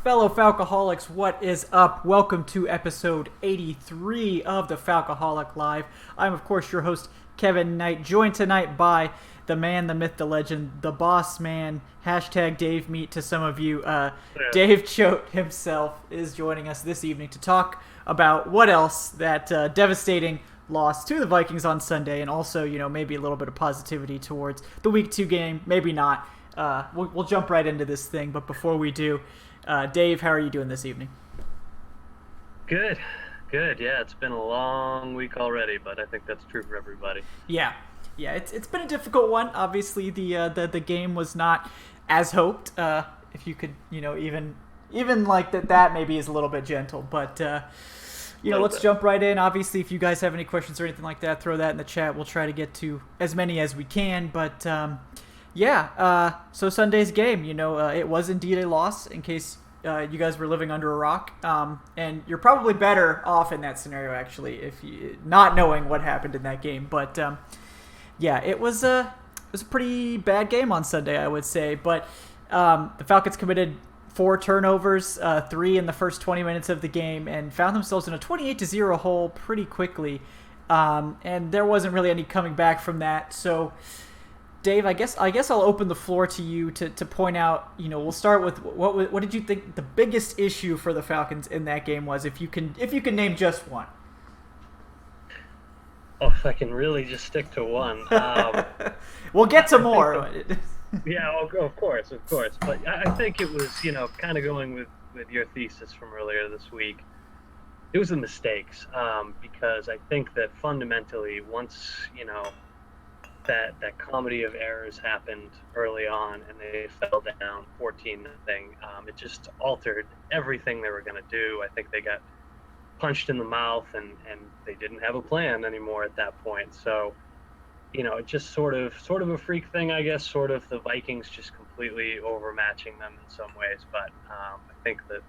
Fellow Falcoholics, what is up? Welcome to episode 83 of the Falcoholic Live. I'm, of course, your host, Kevin Knight, joined tonight by the man, the myth, the legend, the boss man, hashtag Dave Meat to some of you. Dave Choate himself is joining us this evening to talk about what else, that devastating loss to the Vikings on Sunday, and also, maybe a little bit of positivity towards the Week 2 game. Maybe not. We'll jump right into this thing, but before we do, Dave, how are you doing this evening? Good, good. Yeah, it's been a long week already, but I think that's true for everybody. Yeah, it's been a difficult one. Obviously, the game was not as hoped. If you could, even like that maybe is a little bit gentle, but let's jump right in. Obviously, if you guys have any questions or anything like that, throw that in the chat. We'll try to get to as many as we can, but. So Sunday's game, it was indeed a loss in case you guys were living under a rock. And you're probably better off in that scenario, actually, if you not knowing what happened in that game. But, it was a pretty bad game on Sunday, I would say. But the Falcons committed 4 turnovers, 3 in the first 20 minutes of the game, and found themselves in a 28-0 hole pretty quickly. And there wasn't really any coming back from that. So Dave, I guess I'll open the floor to you to point out. We'll start with what did you think the biggest issue for the Falcons in that game was, if you can name just one. Oh, if I can really just stick to one. We'll get to more. Yeah, of course. But I think it was, kind of going with your thesis from earlier this week. It was the mistakes, because I think that fundamentally, once that comedy of errors happened early on and they fell down 14-0, it just altered everything they were going to do. I think they got punched in the mouth and they didn't have a plan anymore at that point. So, it just sort of a freak thing, I guess, sort of the Vikings just completely overmatching them in some ways. But I think that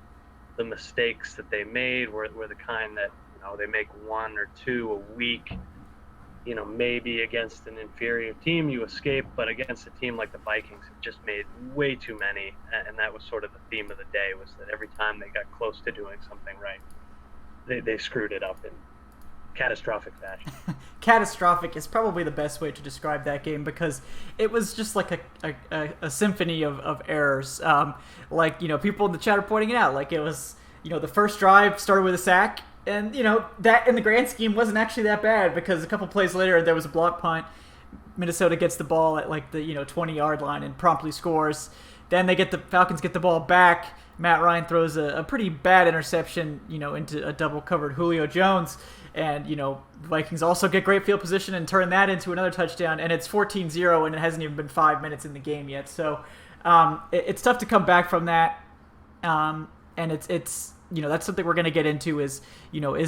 the mistakes that they made were the kind that, they make 1 or 2 a week. Maybe against an inferior team you escape, but against a team like the Vikings, it just made way too many, and that was sort of the theme of the day, was that every time they got close to doing something right, they screwed it up in catastrophic fashion. Catastrophic is probably the best way to describe that game, because it was just like a symphony of errors. People in the chat are pointing it out, like it was, the first drive started with a sack. And, that in the grand scheme wasn't actually that bad, because a couple plays later there was a block punt. Minnesota gets the ball at like the 20-yard line and promptly scores. Then Falcons get the ball back. Matt Ryan throws a pretty bad interception, into a double covered Julio Jones. And, Vikings also get great field position and turn that into another touchdown. And it's 14-0 and it hasn't even been 5 minutes in the game yet. So it's tough to come back from that. And it's that's something we're going to get into is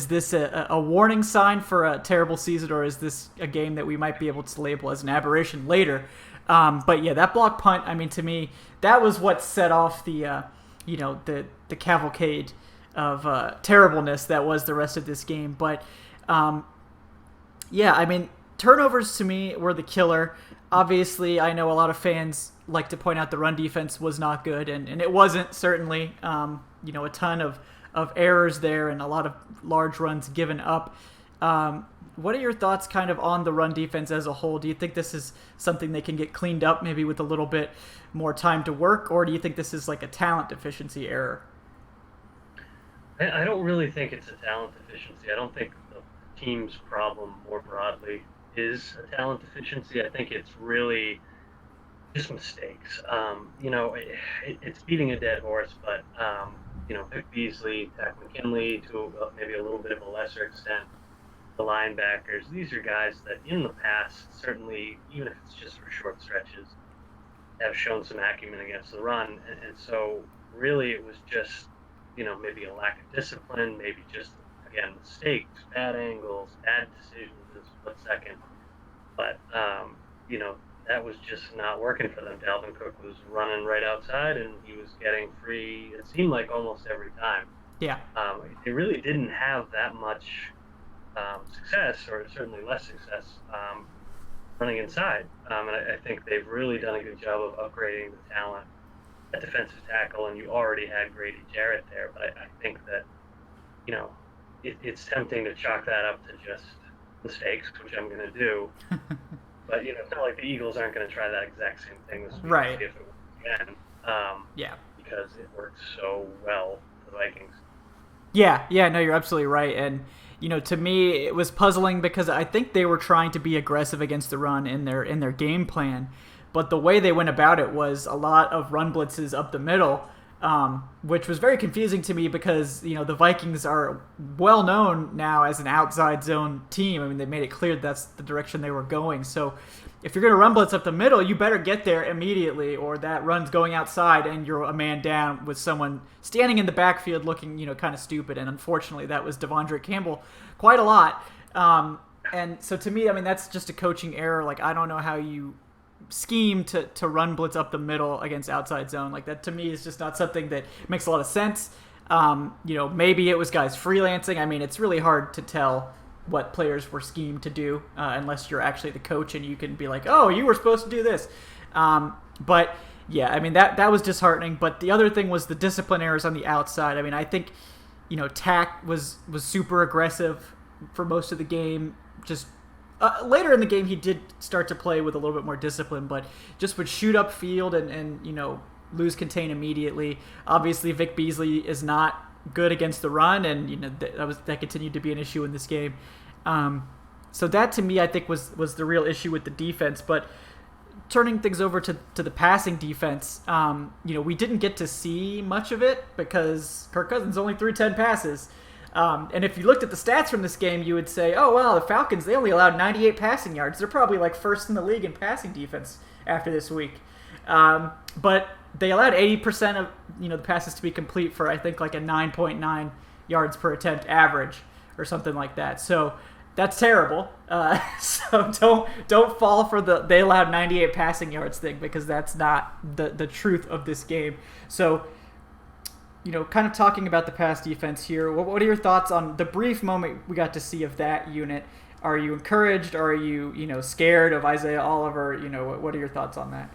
this a warning sign for a terrible season, or is this a game that we might be able to label as an aberration later? But yeah, that block punt, to me, that was what set off the cavalcade of terribleness that was the rest of this game. But turnovers to me were the killer. Obviously, I know a lot of fans like to point out the run defense was not good, and it wasn't, certainly. A ton of errors there and a lot of large runs given up. What are your thoughts kind of on the run defense as a whole? Do you think this is something they can get cleaned up maybe with a little bit more time to work, or do you think this is like a talent deficiency error? I don't really think it's a talent deficiency. I don't think the team's problem more broadly is a talent deficiency. I think it's really just mistakes. It's beating a dead horse, but Vic Beasley, Tack McKinley, to maybe a little bit of a lesser extent, the linebackers. These are guys that in the past, certainly, even if it's just for short stretches, have shown some acumen against the run. And so really it was just, maybe a lack of discipline, maybe just, again, mistakes, bad angles, bad decisions in a split second. But, that was just not working for them. Dalvin Cook was running right outside, and he was getting free, it seemed like, almost every time. Yeah. They really didn't have that much success, or certainly less success, running inside. And I think they've really done a good job of upgrading the talent at defensive tackle, and you already had Grady Jarrett there. But I think that, it's tempting to chalk that up to just mistakes, which I'm going to do. But, it's not like the Eagles aren't going to try that exact same thing this week Right. to see if it works again. Yeah. Because it works so well for the Vikings. Yeah, no, you're absolutely right. And, to me, it was puzzling because I think they were trying to be aggressive against the run in their game plan. But the way they went about it was a lot of run blitzes up the middle, which was very confusing to me because, the Vikings are well known now as an outside zone team. I mean, they made it clear that's the direction they were going. So if you're going to run blitz up the middle, you better get there immediately, or that run's going outside and you're a man down with someone standing in the backfield looking, kind of stupid. And unfortunately, that was Devondre Campbell quite a lot. And so to me, I mean, that's just a coaching error. Like, I don't know how you scheme to run blitz up the middle against outside zone. Like, that to me is just not something that makes a lot of sense. Maybe it was guys freelancing. I mean, it's really hard to tell what players were schemed to do unless you're actually the coach and you can be like, oh, you were supposed to do this. But yeah, I mean, that was disheartening. But the other thing was the discipline errors on the outside. I mean, I think, Tack was super aggressive for most of the game. Just later in the game, he did start to play with a little bit more discipline, but just would shoot up field and lose contain immediately. Obviously, Vic Beasley is not good against the run, and that continued to be an issue in this game. So that to me, I think was the real issue with the defense. But turning things over to the passing defense, we didn't get to see much of it because Kirk Cousins only threw 10 passes. And if you looked at the stats from this game, you would say, oh, wow, the Falcons, they only allowed 98 passing yards. They're probably like first in the league in passing defense after this week. But they allowed 80% of the passes to be complete for, I think, like a 9.9 yards per attempt average or something like that. So that's terrible. So don't fall for they allowed 98 passing yards thing, because that's not the truth of this game. So, kind of talking about the pass defense here, what are your thoughts on the brief moment we got to see of that unit? Are you encouraged, or are you, scared of Isaiah Oliver? What are your thoughts on that?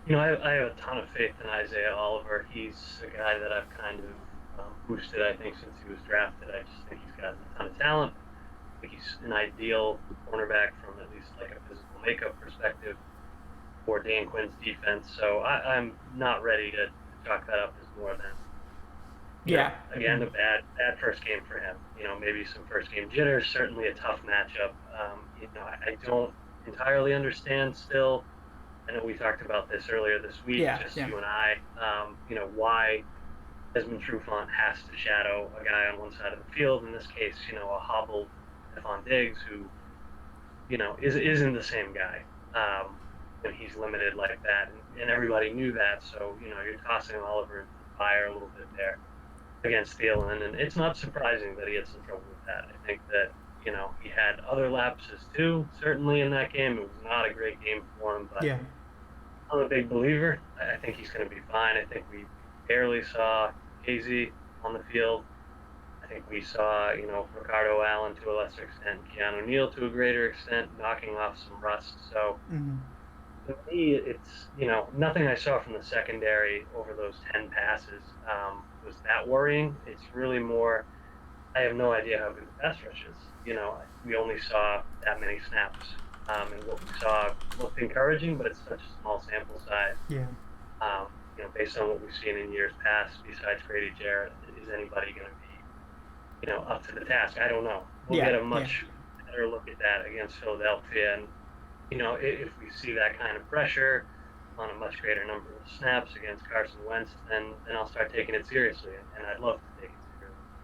I have a ton of faith in Isaiah Oliver. He's a guy that I've kind of boosted, I think, since he was drafted. I just think he's got a ton of talent. I think he's an ideal cornerback from at least like a physical makeup perspective for Dan Quinn's defense. So I'm not ready to chalk that up as more than again, a bad first game for him. Maybe some first game jitters. Certainly a tough matchup. I don't entirely understand still. I know we talked about this earlier this week, you and I. Why Desmond Trufant has to shadow a guy on one side of the field. In this case, a hobbled Stephon Diggs, who isn't the same guy when he's limited like that, and everybody knew that. So you're tossing Oliver into the fire a little bit there against Thielen, and it's not surprising that he had some trouble with that. I think that he had other lapses too. Certainly in that game, it was not a great game for him, but I'm a big believer. I think he's going to be fine. I think we barely saw KZ on the field. I think we saw, Ricardo Allen to a lesser extent, Keanu Neal to a greater extent, knocking off some rust. So to me, it's, nothing I saw from the secondary over those 10 passes was that worrying. It's really more, I have no idea how good the pass rush is. We only saw that many snaps. And what we saw looked encouraging, but it's such a small sample size. Yeah. Based on what we've seen in years past, besides Grady Jarrett, is anybody going to be, up to the task? I don't know. We'll get a much better look at that against Philadelphia. And, if we see that kind of pressure on a much greater number of snaps against Carson Wentz, then I'll start taking it seriously. And I'd love to take it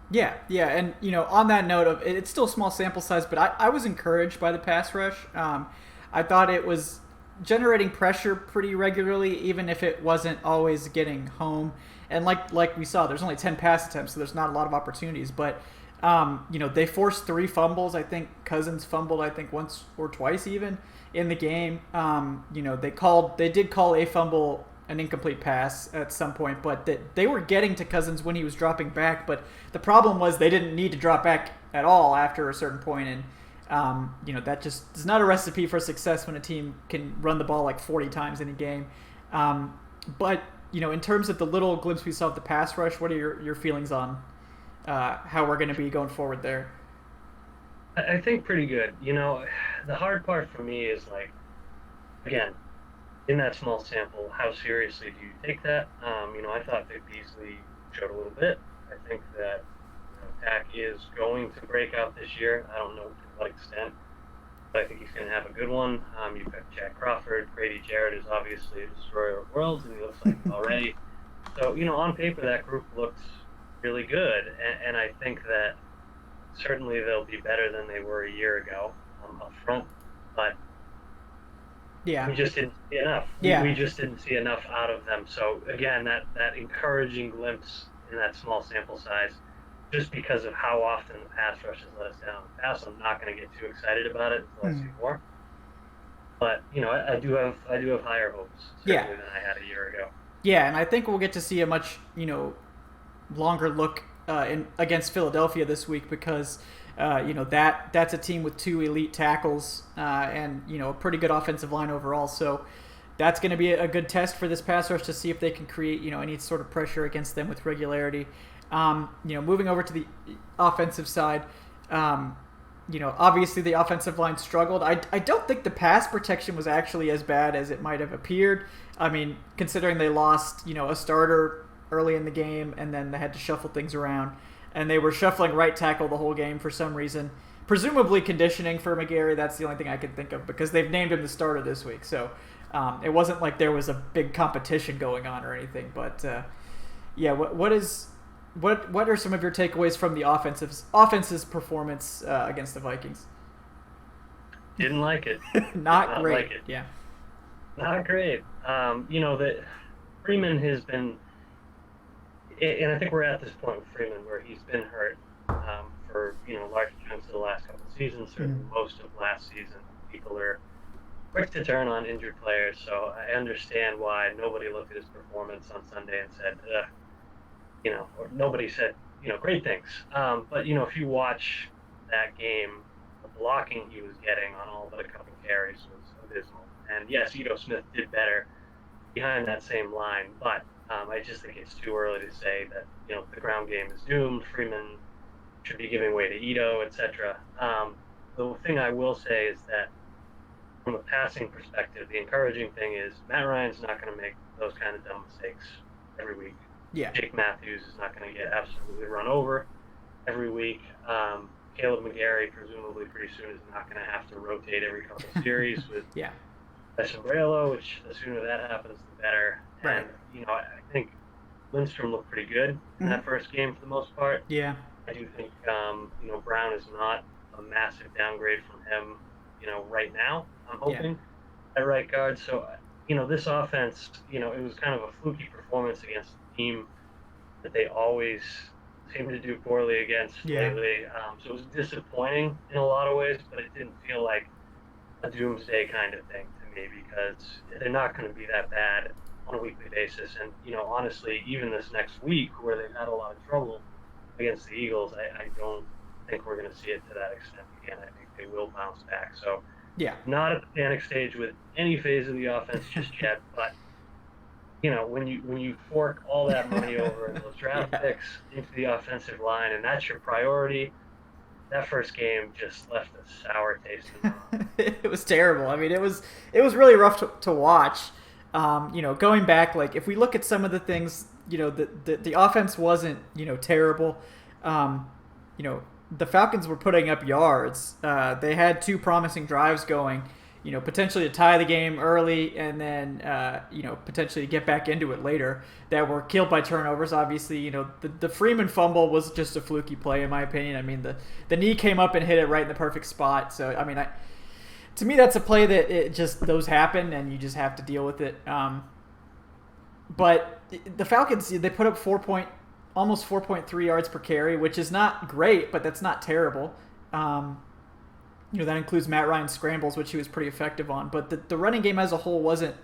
seriously. Yeah. And, on that note of it's still a small sample size, but I was encouraged by the pass rush. I thought it was generating pressure pretty regularly, even if it wasn't always getting home. And like we saw, there's only 10 pass attempts, so there's not a lot of opportunities. But, they forced 3 fumbles. I think Cousins fumbled, once or twice even in the game. They did call a fumble an incomplete pass at some point, but they were getting to Cousins when he was dropping back. But the problem was they didn't need to drop back at all after a certain point, and that just is not a recipe for success when a team can run the ball like 40 times in a game. But in terms of the little glimpse we saw of the pass rush, what are your feelings on how we're going to be going forward there? I think pretty good. The hard part for me is like, again, in that small sample, how seriously do you take that? I thought Vic Beasley showed a little bit. I think that Dak is going to break out this year. I don't know to what extent, but I think he's going to have a good one. You've got Jack Crawford. Grady Jarrett is obviously a destroyer of worlds, and he looks like it already. So, on paper, that group looks really good. And I think that certainly they'll be better than they were a year ago up front. But yeah, we just didn't see enough. Yeah. We just didn't see enough out of them. So, again, that encouraging glimpse in that small sample size, just because of how often the pass rush has let us down. In the past, I'm not going to get too excited about it until I see more. But I do have higher hopes certainly than I had a year ago. Yeah, and I think we'll get to see a much longer look against Philadelphia this week because that's a team with 2 elite tackles and a pretty good offensive line overall. So that's going to be a good test for this pass rush to see if they can create any sort of pressure against them with regularity. Moving over to the offensive side, obviously the offensive line struggled. I don't think the pass protection was actually as bad as it might have appeared. I mean, considering they lost, a starter early in the game and then they had to shuffle things around. And they were shuffling right tackle the whole game for some reason. Presumably conditioning for McGarry, that's the only thing I can think of because they've named him the starter this week. So it wasn't like there was a big competition going on or anything. But, what are some of your takeaways from the offense's performance against the Vikings? Didn't like it. Not great. Like it. Yeah. Not great. That Freeman has been, and I think we're at this point with Freeman where he's been hurt for large chunks of the last couple of seasons, or most of last season. People are quick to turn on injured players, so I understand why nobody looked at his performance on Sunday and said, or nobody said, great things. But, if you watch that game, the blocking he was getting on all but a couple carries was abysmal. And yes, Ito Smith did better behind that same line, but I just think it's too early to say that, the ground game is doomed. Freeman should be giving way to Ito, etc. The thing I will say is that from a passing perspective, the encouraging thing is Matt Ryan's not going to make those kind of dumb mistakes every week. Yeah. Jake Matthews is not going to get absolutely run over every week. Caleb McGarry, presumably pretty soon, is not going to have to rotate every couple of series with Sombrello, which the sooner that happens, the better. Right. And, I think Lindstrom looked pretty good in that first game for the most part. Yeah. I do think, Brown is not a massive downgrade from him, right now, I'm hoping, at right guard. So, this offense, it was kind of a fluky performance against a team that they always seem to do poorly against lately. So it was disappointing in a lot of ways, but it didn't feel like a doomsday kind of thing to me because they're not going to be that bad on a weekly basis. And, honestly, even this next week where they've had a lot of trouble against the Eagles, I don't think we're going to see it to that extent again. I think they will bounce back. So not at the panic stage with any phase of the offense just yet, but when you fork all that money over and those draft picks into the offensive line, and that's your priority, that first game just left a sour taste in my mouth. It was terrible. I mean, it was really rough to watch. Going back, like if we look at some of the things, the offense wasn't terrible. The Falcons were putting up yards. They had 2 promising drives going, potentially to tie the game early and then, potentially to get back into it later that were killed by turnovers. Obviously, the Freeman fumble was just a fluky play in my opinion. I mean, the knee came up and hit it right in the perfect spot. So, I mean, to me, that's a play that those happen and you just have to deal with it. But the Falcons, they put up almost 4.3 yards per carry, which is not great, but that's not terrible. That includes Matt Ryan's scrambles, which he was pretty effective on. But the running game as a whole wasn't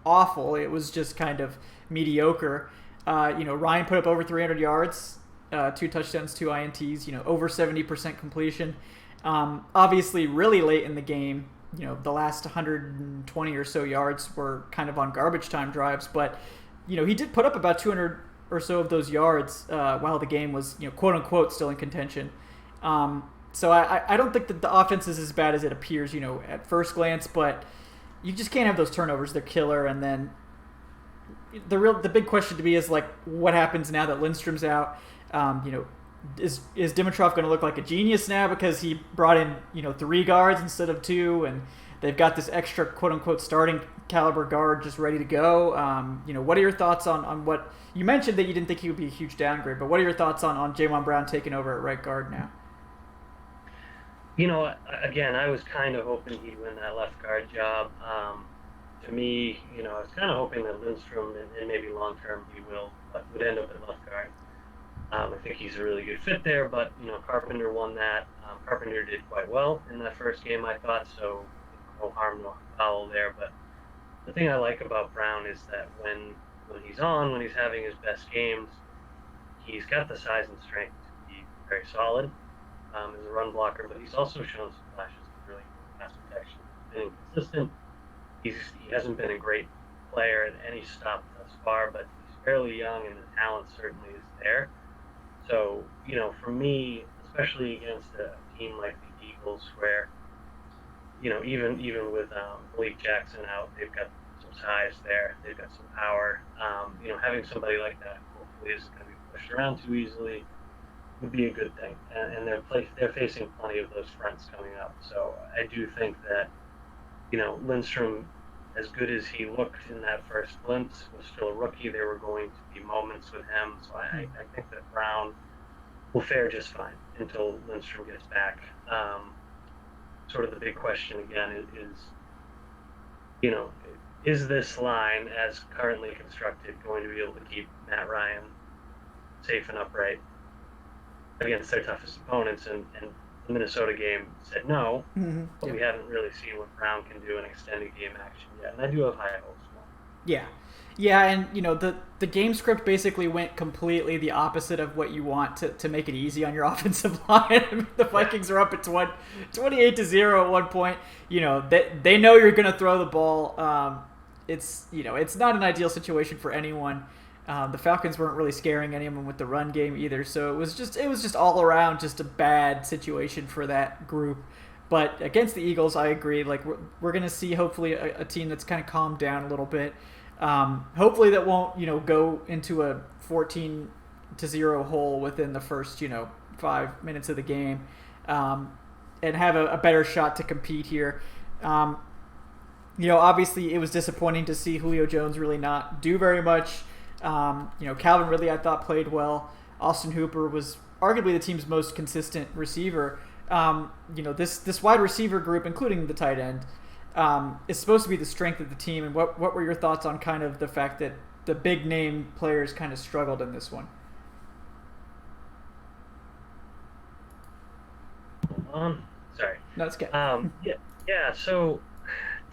awful. It was just kind of mediocre. Ryan put up over 300 yards, 2 touchdowns, 2 INTs, over 70% completion. Obviously, really late in the game, the last 120 or so yards were kind of on garbage time drives, but he did put up about 200 or so of those yards while the game was quote unquote still in contention. So I don't think that the offense is as bad as it appears at first glance, but you just can't have those turnovers. They're killer. And then the big question to me is like, what happens now that Lindstrom's out? Is Dimitrov going to look like a genius now because he brought in 3 guards instead of 2, and they've got this extra quote unquote starting caliber guard just ready to go? What are your thoughts on what you mentioned that you didn't think he would be a huge downgrade, but what are your thoughts on Jamon Brown taking over at right guard now? Again, I was kind of hoping he'd win that left guard job. To me, I was kind of hoping that Lindstrom and maybe long term he would end up at left guard. I think he's a really good fit there, but Carpenter won that. Carpenter did quite well in that first game, I thought, so no harm, no foul there. But the thing I like about Brown is that when he's having his best games, he's got the size and strength to be very solid as a run blocker, but he's also shown some flashes of really good pass protection. He's been inconsistent. He hasn't been a great player at any stop thus far, but he's fairly young and the talent certainly is there. So, for me, especially against a team like the Eagles, where, even with Malik Jackson out, they've got some size there, they've got some power. Having somebody like that hopefully isn't going to be pushed around too easily would be a good thing. And they're facing plenty of those fronts coming up. So I do think that, Lindstrom, as good as he looked in that first glimpse, was still a rookie. There were going to be moments with him. So I think that Brown will fare just fine until Lindstrom gets back. Sort of the big question again is this line, as currently constructed, going to be able to keep Matt Ryan safe and upright against their toughest opponents? And the Minnesota game said no, but we haven't really seen what Brown can do in extended game action yet, and I do have high hopes for him. Yeah, and the game script basically went completely the opposite of what you want to make it easy on your offensive line. I mean, the Vikings are up at 28-0 at one point. They know you're going to throw the ball. It's not an ideal situation for anyone. The Falcons weren't really scaring anyone with the run game either, so it was just all around just a bad situation for that group. But against the Eagles, I agree. Like we're going to see hopefully a team that's kind of calmed down a little bit. Hopefully that won't go into a 14-0 hole within the first 5 minutes of the game, and have a better shot to compete here. Obviously it was disappointing to see Julio Jones really not do very much. Calvin Ridley, I thought, played well. Austin Hooper was arguably the team's most consistent receiver. This wide receiver group, including the tight end, is supposed to be the strength of the team. And what were your thoughts on kind of the fact that the big name players kind of struggled in this one? Sorry. No, it's good. Yeah. So,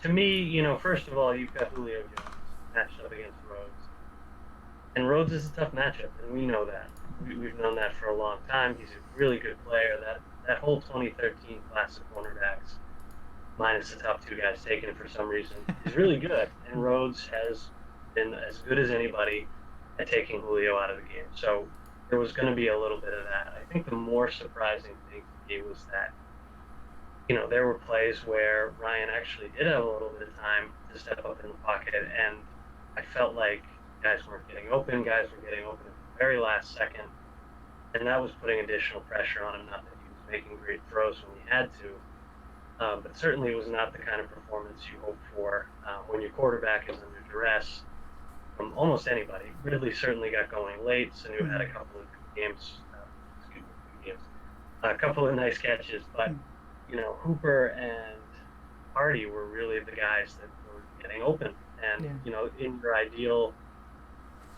to me, first of all, you've got Julio Jones matched up against Rhodes. And Rhodes is a tough matchup, and we know that. We've known that for a long time. He's a really good player. That whole 2013 class of cornerbacks, minus the top 2 guys taken for some reason, is really good. And Rhodes has been as good as anybody at taking Julio out of the game. So there was going to be a little bit of that. I think the more surprising thing to me was that, there were plays where Ryan actually did have a little bit of time to step up in the pocket, and I felt like guys weren't getting open. Guys were getting open at the very last second, and that was putting additional pressure on him. Not that he was making great throws when he had to, but certainly it was not the kind of performance you hope for when your quarterback is under duress from almost anybody. Ridley certainly got going late. Sanu had a couple of games, a couple of nice catches, but Hooper and Hardy were really the guys that were getting open. And in your ideal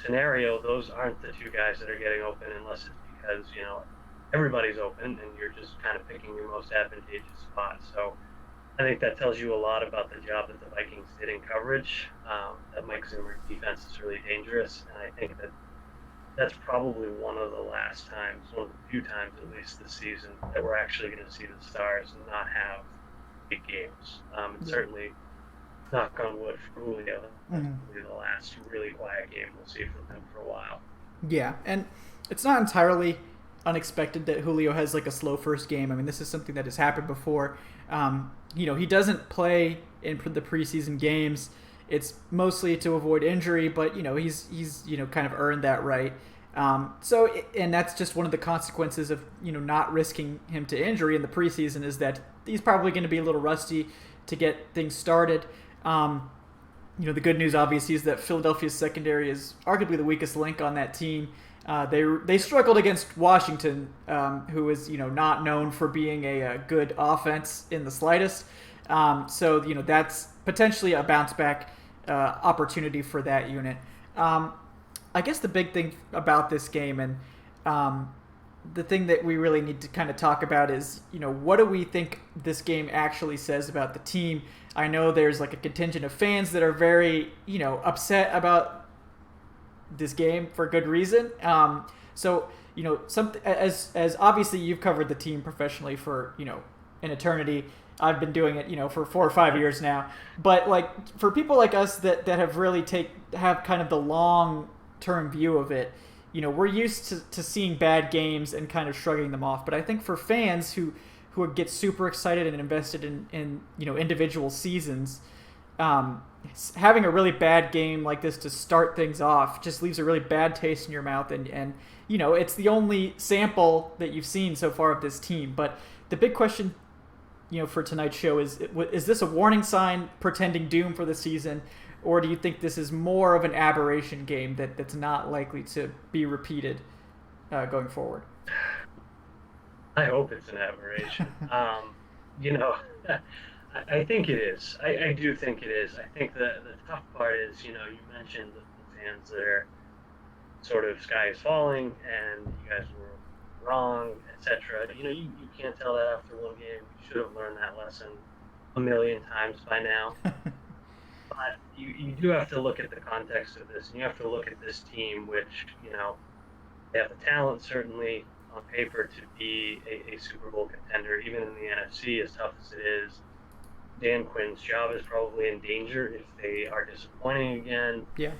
scenario, those aren't the 2 guys that are getting open unless it's because everybody's open and you're just kind of picking your most advantageous spot. So I think that tells you a lot about the job that the Vikings did in coverage. That Mike Zimmer's defense is really dangerous, and I think that's probably one of the few times at least this season, that we're actually going to see the Stars not have games. And certainly, knock on wood for Julio, that's probably the last really quiet game we'll see from him for a while. Yeah, and it's not entirely unexpected that Julio has like a slow first game. I mean, this is something that has happened before. He doesn't play in the preseason games. It's mostly to avoid injury, but he's kind of earned that right. And that's just one of the consequences of not risking him to injury in the preseason is that he's probably going to be a little rusty to get things started. The good news, obviously, is that Philadelphia's secondary is arguably the weakest link on that team. They struggled against Washington, who is not known for being a good offense in the slightest. So that's potentially a bounce back opportunity for that unit. I guess the big thing about this game and the thing that we really need to kind of talk about is, what do we think this game actually says about the team? I know there's like a contingent of fans that are very, upset about this game for good reason. As obviously you've covered the team professionally for, an eternity. I've been doing it, for 4 or 5 years now. But like for people like us that have really have kind of the long-term view of it, we're used to seeing bad games and kind of shrugging them off. But I think for fans who get super excited and invested in individual seasons, having a really bad game like this to start things off just leaves a really bad taste in your mouth. And it's the only sample that you've seen so far of this team. But the big question, for tonight's show is this a warning sign portending doom for the season? Or do you think this is more of an aberration game that's not likely to be repeated going forward? I hope it's an aberration. I think it is. I do think it is. I think the tough part is, you mentioned the fans that are sort of sky is falling and you guys were wrong, etc. You can't tell that after one game. You should have learned that lesson a million times by now. But you do have to look at the context of this, and you have to look at this team, which, they have the talent, certainly, on paper to be a Super Bowl contender, even in the NFC, as tough as it is. Dan Quinn's job is probably in danger if they are disappointing again. Yeah.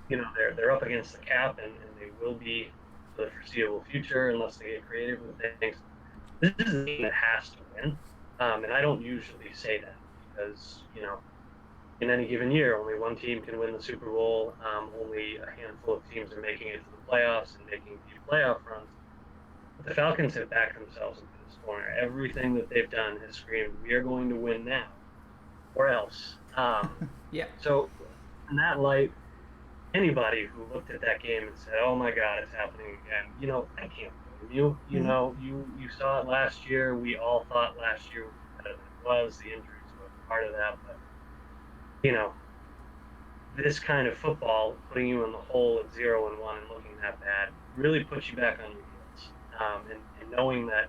They're up against the cap, and they will be for the foreseeable future unless they get creative with things. This is a team that has to win, and I don't usually say that because, in any given year, only one team can win the Super Bowl. Only a handful of teams are making it to the playoffs and making deep playoff runs. But the Falcons have backed themselves into this corner. Everything that they've done has screamed, we are going to win now, or else. Yeah. So, in that light, anybody who looked at that game and said, oh my God, it's happening again, I can't blame you. You saw it last year. We all thought last year that it was. The injuries were part of that, but this kind of football, putting you in the hole at 0-1 and looking that bad, really puts you back on your heels. And knowing that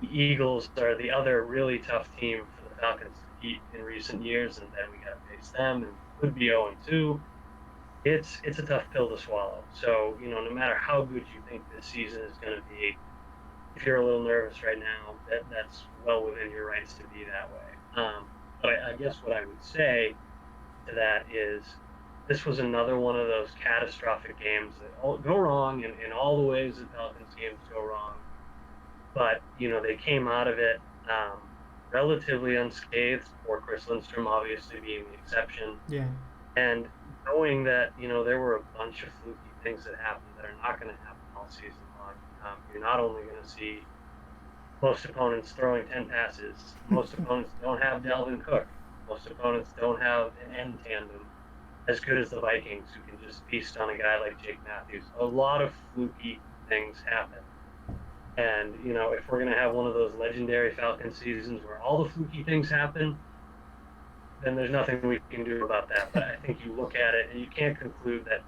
the Eagles are the other really tough team for the Falcons to beat in recent years, and then we got to face them and could be 0-2. It's a tough pill to swallow. So, no matter how good you think this season is going to be, if you're a little nervous right now, that's well within your rights to be that way. But I guess what I would say to that is this was another one of those catastrophic games that all go wrong in all the ways that Falcons games go wrong. But, they came out of it relatively unscathed, poor Chris Lindstrom obviously being the exception. Yeah. And knowing that, there were a bunch of fluky things that happened that are not going to happen all season long. You're not only going to see most opponents throwing 10 passes. Most opponents don't have Dalvin Cook. Most opponents don't have an end tandem as good as the Vikings, who can just feast on a guy like Jake Matthews. A lot of fluky things happen. And, if we're going to have one of those legendary Falcon seasons where all the fluky things happen, then there's nothing we can do about that. But I think you look at it and you can't conclude that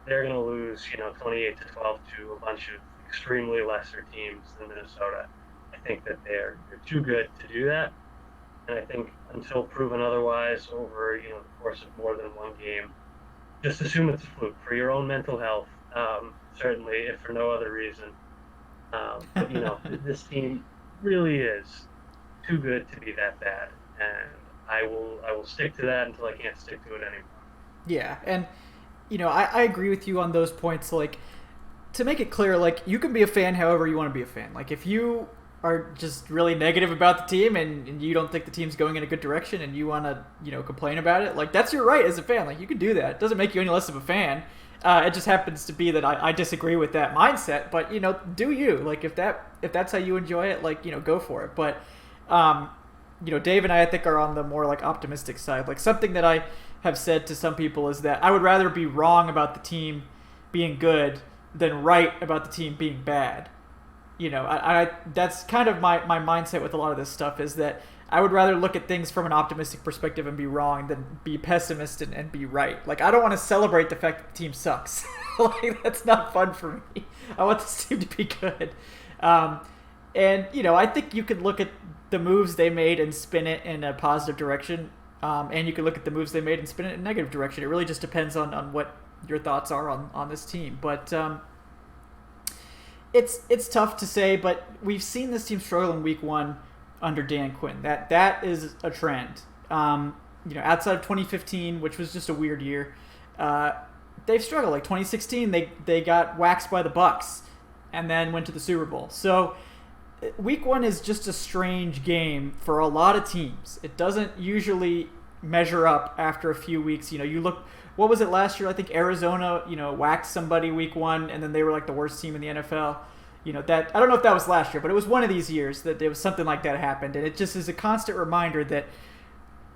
they're going to lose, 28-12 to a bunch of extremely lesser teams than Minnesota. I think that they're too good to do that. And I think until proven otherwise over, the course of more than one game, just assume it's a fluke for your own mental health, certainly, if for no other reason. But, this team really is too good to be that bad, and I will stick to that until I can't stick to it anymore. Yeah, and I agree with you on those points. Like, to make it clear, like, you can be a fan however you want to be a fan. Like, if you are just really negative about the team and you don't think the team's going in a good direction and you want to, complain about it, like, that's your right as a fan. Like, you can do that. It doesn't make you any less of a fan. It just happens to be that I disagree with that mindset. But, do you. Like, if that's how you enjoy it, like, go for it. But, Dave and I think, are on the more, like, optimistic side. Like, something that I have said to some people is that I would rather be wrong about the team being good than right about the team being bad. I that's kind of my mindset with a lot of this stuff, is that I would rather look at things from an optimistic perspective and be wrong than be pessimist and be right. Like, I don't want to celebrate the fact that the team sucks. Like, that's not fun for me. I want this team to be good. And, I think you could look at the moves they made and spin it in a positive direction. And you could look at the moves they made and spin it in a negative direction. It really just depends on what your thoughts are on this team. But it's tough to say, but we've seen this team struggle in week one under Dan Quinn. That is a trend. Outside of 2015, which was just a weird year, they've struggled. Like 2016, they got waxed by the Bucks and then went to the Super Bowl. So week one is just a strange game for a lot of teams. It doesn't usually measure up after a few weeks. You look, what was it last year? I think Arizona, waxed somebody week one, and then they were like the worst team in the NFL. That, I don't know if that was last year, but it was one of these years that there was something like that happened. And it just is a constant reminder that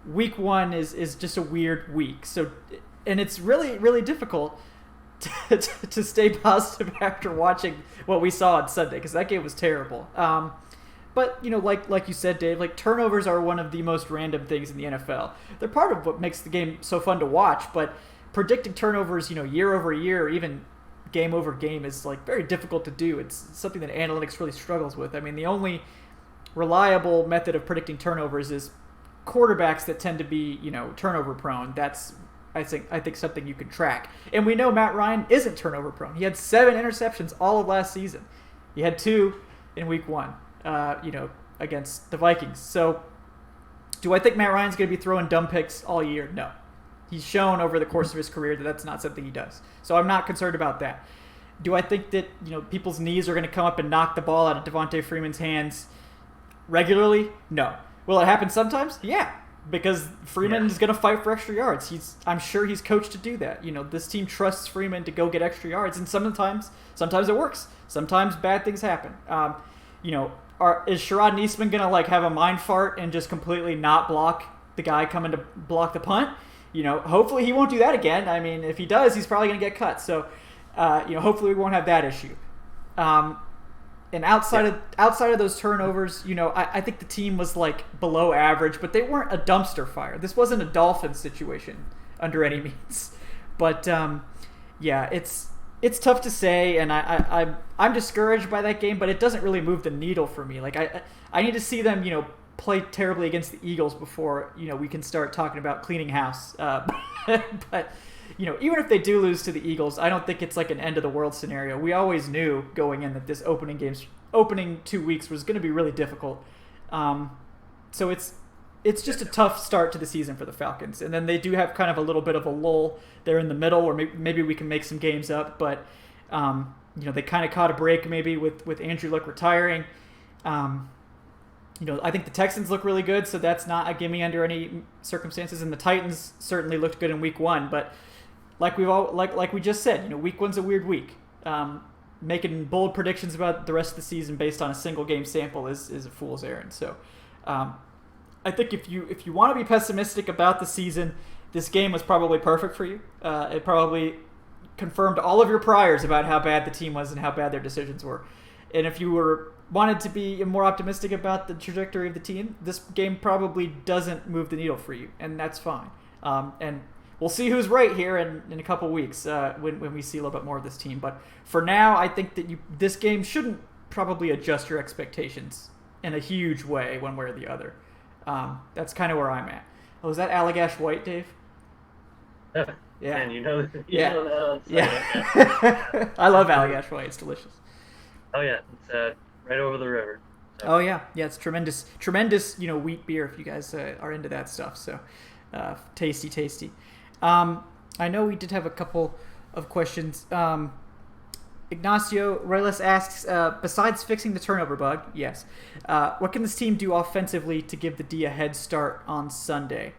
week one is just a weird week. So, and it's really, really difficult to stay positive after watching what we saw on Sunday, because that game was terrible. But, like you said, Dave, like, turnovers are one of the most random things in the NFL. They're part of what makes the game so fun to watch, but predicting turnovers, year over year, or even game over game, is, like, very difficult to do. It's something that analytics really struggles with. I mean, the only reliable method of predicting turnovers is quarterbacks that tend to be, turnover prone. That's, I think something you can track. And we know Matt Ryan isn't turnover prone. He had 7 interceptions all of last season. He had 2 in week one, against the Vikings. So do I think Matt Ryan's going to be throwing dumb picks all year? No. He's shown over the course of his career that that's not something he does. So I'm not concerned about that. Do I think that, people's knees are going to come up and knock the ball out of Devontae Freeman's hands regularly? No. Will it happen sometimes? Yeah. Because Freeman is going to fight for extra yards. I'm sure he's coached to do that. This team trusts Freeman to go get extra yards, and sometimes it works. Sometimes bad things happen. Is Sherrod Niesman going to have a mind fart and just completely not block the guy coming to block the punt? Hopefully he won't do that again. I mean, if he does, he's probably going to get cut. So, hopefully we won't have that issue. And outside of those turnovers, I think the team was below average, but they weren't a dumpster fire. This wasn't a Dolphins situation under any means. But it's tough to say, and I'm discouraged by that game, but it doesn't really move the needle for me. I need to see them play terribly against the Eagles before we can start talking about cleaning house. But even if they do lose to the Eagles, I don't think it's an end of the world scenario. We always knew going in that this opening 2 weeks was going to be really difficult. So it's just a tough start to the season for the Falcons. And then they do have kind of a little bit of a lull there in the middle, where maybe we can make some games up. But they kind of caught a break maybe with Andrew Luck retiring. I think the Texans look really good, so that's not a gimme under any circumstances. And the Titans certainly looked good in week one, but like we just said, week one's a weird week. Making bold predictions about the rest of the season based on a single game sample is a fool's errand. So I think if you want to be pessimistic about the season, this game was probably perfect for you. It probably confirmed all of your priors about how bad the team was and how bad their decisions were. And if you wanted to be more optimistic about the trajectory of the team, this game probably doesn't move the needle for you, and that's fine. And we'll see who's right here in a couple weeks when we see a little bit more of this team. But for now, I think that this game shouldn't probably adjust your expectations in a huge way, one way or the other. That's kind of where I'm at. Oh, is that Allagash White, Dave? Yeah. And you know that. Yeah. I love Allagash White. It's delicious. Oh yeah, it's right over the river. Oh yeah, it's tremendous, wheat beer if you guys are into that stuff. So tasty. I know we did have a couple of questions. Ignacio Reyes asks, besides fixing the turnover bug, yes, what can this team do offensively to give the D a head start on Sunday?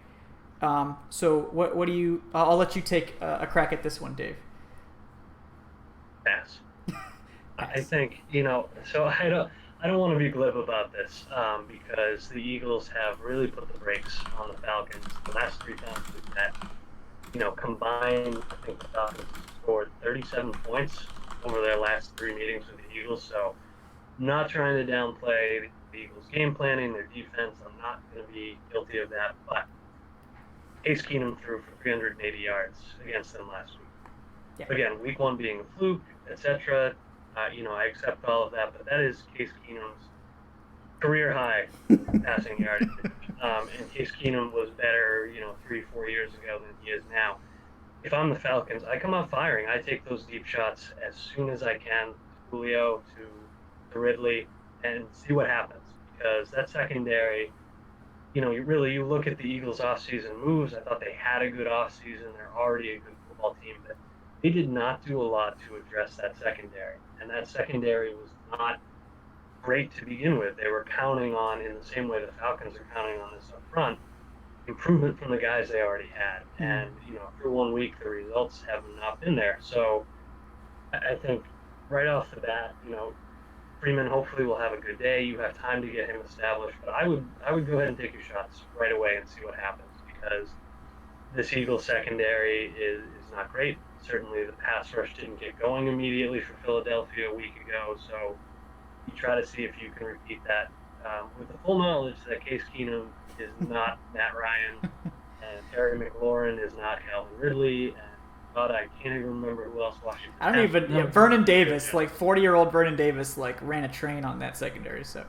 So what do you? I'll let you take a crack at this one, Dave. Pass. I think So I don't want to be glib about this because the Eagles have really put the brakes on the Falcons. The last 3 times we've met, combined, I think the Falcons scored 37 points over their last 3 meetings with the Eagles. So I'm not trying to downplay the Eagles' game planning, their defense. I'm not going to be guilty of that. But Case Keenum threw for 380 yards against them last week. Yeah. Again, week 1 being a fluke, etc. I accept all of that, but that is Case Keenum's career high passing yardage. And Case Keenum was better, 3-4 years ago than he is now. If I'm the Falcons, I come out firing. I take those deep shots as soon as I can to Julio, to Ridley, and see what happens. Because that secondary, you look at the Eagles' offseason moves. I thought they had a good offseason. They're already a good football team, but they did not do a lot to address that secondary. And that secondary was not great to begin with. They were counting on, in the same way the Falcons are counting on this up front, improvement from the guys they already had. And, for 1 week, the results have not been there. So I think right off the bat, Freeman hopefully will have a good day. You have time to get him established. But I would go ahead and take your shots right away and see what happens, because this Eagles secondary is not great. Certainly the pass rush didn't get going immediately for Philadelphia a week ago. So you try to see if you can repeat that with the full knowledge that Case Keenum is not Matt Ryan and Terry McLaurin is not Calvin Ridley, and God, I can't even remember who else Washington. I don't even. Vernon Davis, 40-year-old Vernon Davis, ran a train on that secondary. So.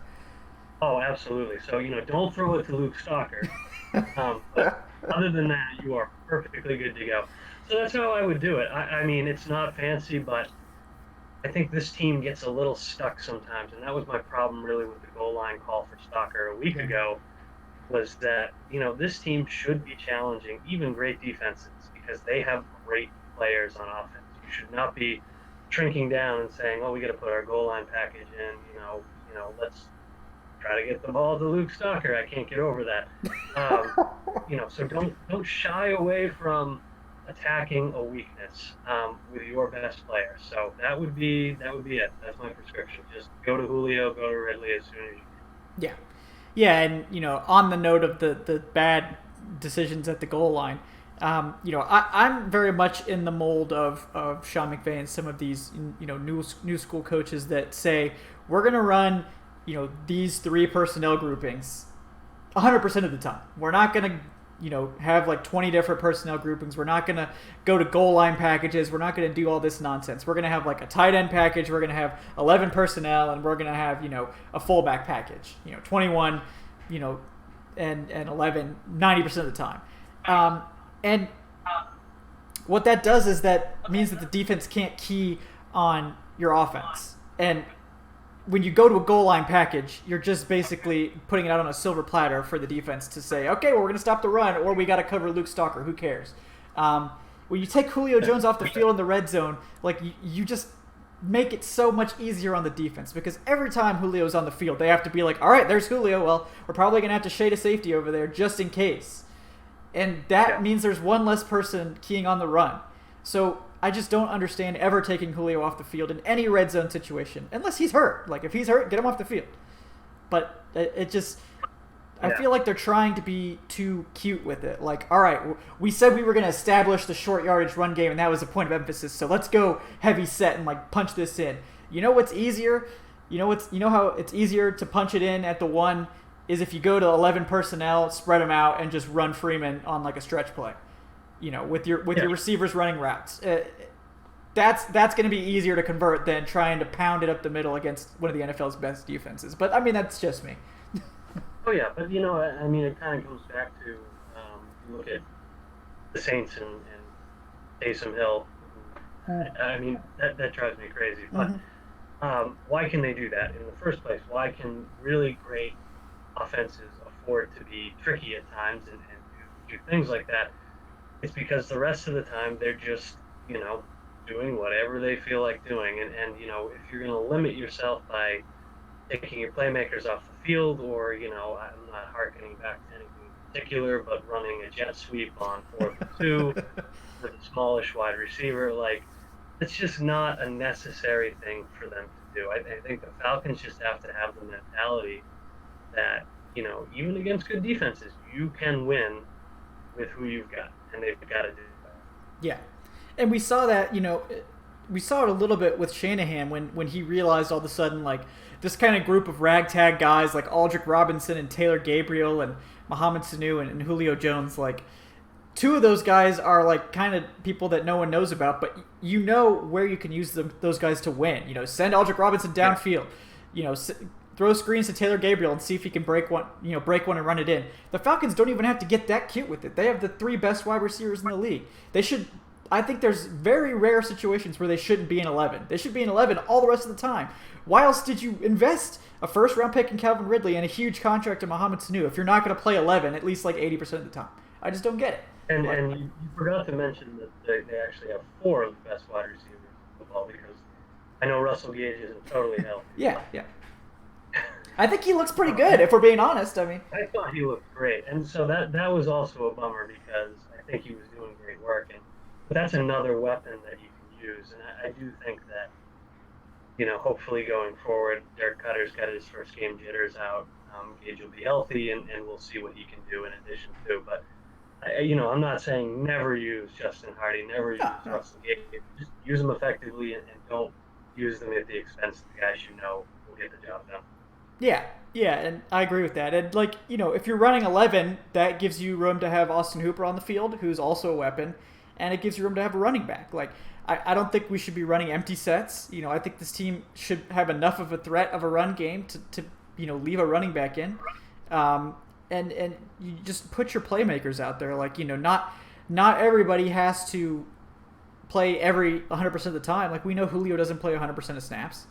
Oh, absolutely. So don't throw it to Luke Stalker. But other than that, you are perfectly good to go. So that's how I would do it. I mean, it's not fancy, but I think this team gets a little stuck sometimes, and that was my problem really with the goal line call for Stalker a week ago, was that, this team should be challenging even great defenses because they have great players on offense. You should not be shrinking down and saying, we got to put our goal line package in, let's try to get the ball to Luke Stalker. I can't get over that. So don't shy away from attacking a weakness with your best player. So that would be it. That's my prescription. Just go to Julio, go to Ridley as soon as you can. Yeah, and on the note of the bad decisions at the goal line, I'm very much in the mold of Sean McVay and some of these new school coaches that say we're gonna run these 3 personnel groupings 100% of the time. We're not gonna have 20 different personnel groupings. We're not going to go to goal line packages. We're not going to do all this nonsense. We're going to have a tight end package. We're going to have 11 personnel, and we're going to have, a fullback package, 21, and 11, 90% of the time. And what that does is that means that the defense can't key on your offense. And when you go to a goal line package, you're just basically putting it out on a silver platter for the defense to say, okay, well, we're going to stop the run, or we got to cover Luke Stalker. Who cares? When you take Julio Jones off the field in the red zone, you just make it so much easier on the defense, because every time Julio's on the field, they have to be like, all right, there's Julio. Well, we're probably going to have to shade a safety over there just in case. And that means there's one less person keying on the run. So I just don't understand ever taking Julio off the field in any red zone situation, unless he's hurt. If he's hurt, get him off the field. But I feel like they're trying to be too cute with it. All right, we said we were going to establish the short yardage run game, and that was a point of emphasis. So let's go heavy set and punch this in. You know what's easier? You know how it's easier to punch it in at the 1 is if you go to 11 personnel, spread them out, and just run Freeman on a stretch play. With your receivers running routes. That's going to be easier to convert than trying to pound it up the middle against one of the NFL's best defenses. But, I mean, that's just me. Oh, yeah. But, it kind of goes back to, you look at the Saints and Taysom Hill. I mean, that drives me crazy. But Why can they do that in the first place? Why can really great offenses afford to be tricky at times and do things like that? It's because the rest of the time they're just, doing whatever they feel like doing. And if you're going to limit yourself by taking your playmakers off the field, or, I'm not harkening back to anything in particular, but running a jet sweep on 4th and 2 with a smallish wide receiver, like, it's just not a necessary thing for them to do. I think the Falcons just have to have the mentality that, even against good defenses, you can win with who you've got, and they've got to do that. Yeah. And we saw that, we saw it a little bit with Shanahan when he realized all of a sudden, like, this kind of group of ragtag guys like Aldrick Robinson and Taylor Gabriel and Mohamed Sanu and Julio Jones, like, two of those guys are like kind of people that no one knows about, but you know where you can use those guys to win. Send Aldrick Robinson downfield. Throw screens to Taylor Gabriel and see if he can break one and run it in. The Falcons don't even have to get that cute with it. They have the 3 best wide receivers in the league. They should. I think there's very rare situations where they shouldn't be in 11. They should be in 11 all the rest of the time. Why else did you invest a first-round pick in Calvin Ridley and a huge contract to Mohamed Sanu if you're not going to play 11 at least like 80% of the time? I just don't get it. And you forgot to mention that they actually have 4 of the best wide receivers in football, because I know Russell Gage isn't totally healthy. Yeah. I think he looks pretty good, if we're being honest. I thought he looked great, and so that was also a bummer, because I think he was doing great work, but that's another weapon that you can use, and I do think that, hopefully going forward, Derek Cutter's got his first game jitters out. Gage will be healthy, and we'll see what he can do in addition to. But I'm not saying never use Justin Hardy, never use Russell Gage. Just use them effectively, and don't use them at the expense of the guys will get the job done. Yeah, and I agree with that. And, if you're running 11, that gives you room to have Austin Hooper on the field, who's also a weapon, and it gives you room to have a running back. Like, I don't think we should be running empty sets. I think this team should have enough of a threat of a run game to leave a running back in. And you just put your playmakers out there. Like, not everybody has to play every 100% of the time. Like, we know Julio doesn't play 100% of snaps.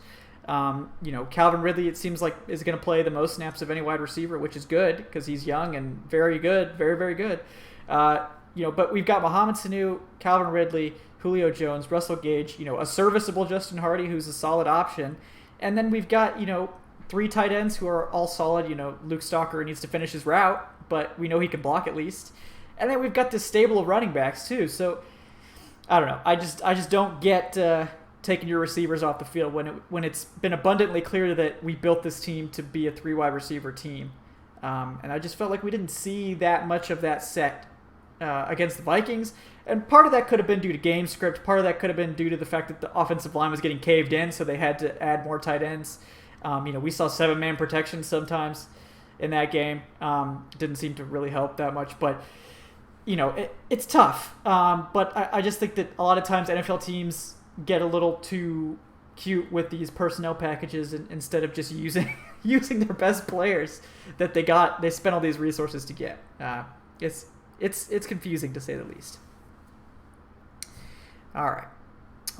Calvin Ridley, it seems like, is going to play the most snaps of any wide receiver, which is good because he's young and very good, very, very good. But we've got Mohamed Sanu, Calvin Ridley, Julio Jones, Russell Gage, a serviceable Justin Hardy who's a solid option. And then we've got, 3 tight ends who are all solid. Luke Stalker needs to finish his route, but we know he can block at least. And then we've got this stable of running backs too. So I don't know. I just don't get taking your receivers off the field when it's been abundantly clear that we built this team to be a 3 wide receiver team. And I just felt like we didn't see that much of that set against the Vikings. And part of that could have been due to game script. Part of that could have been due to the fact that the offensive line was getting caved in, so they had to add more tight ends. We saw 7-man protection sometimes in that game. Didn't seem to really help that much, but it's tough. But I just think that a lot of times NFL teams get a little too cute with these personnel packages, and instead of just using their best players that they spent all these resources to get. It's confusing, to say the least. All right.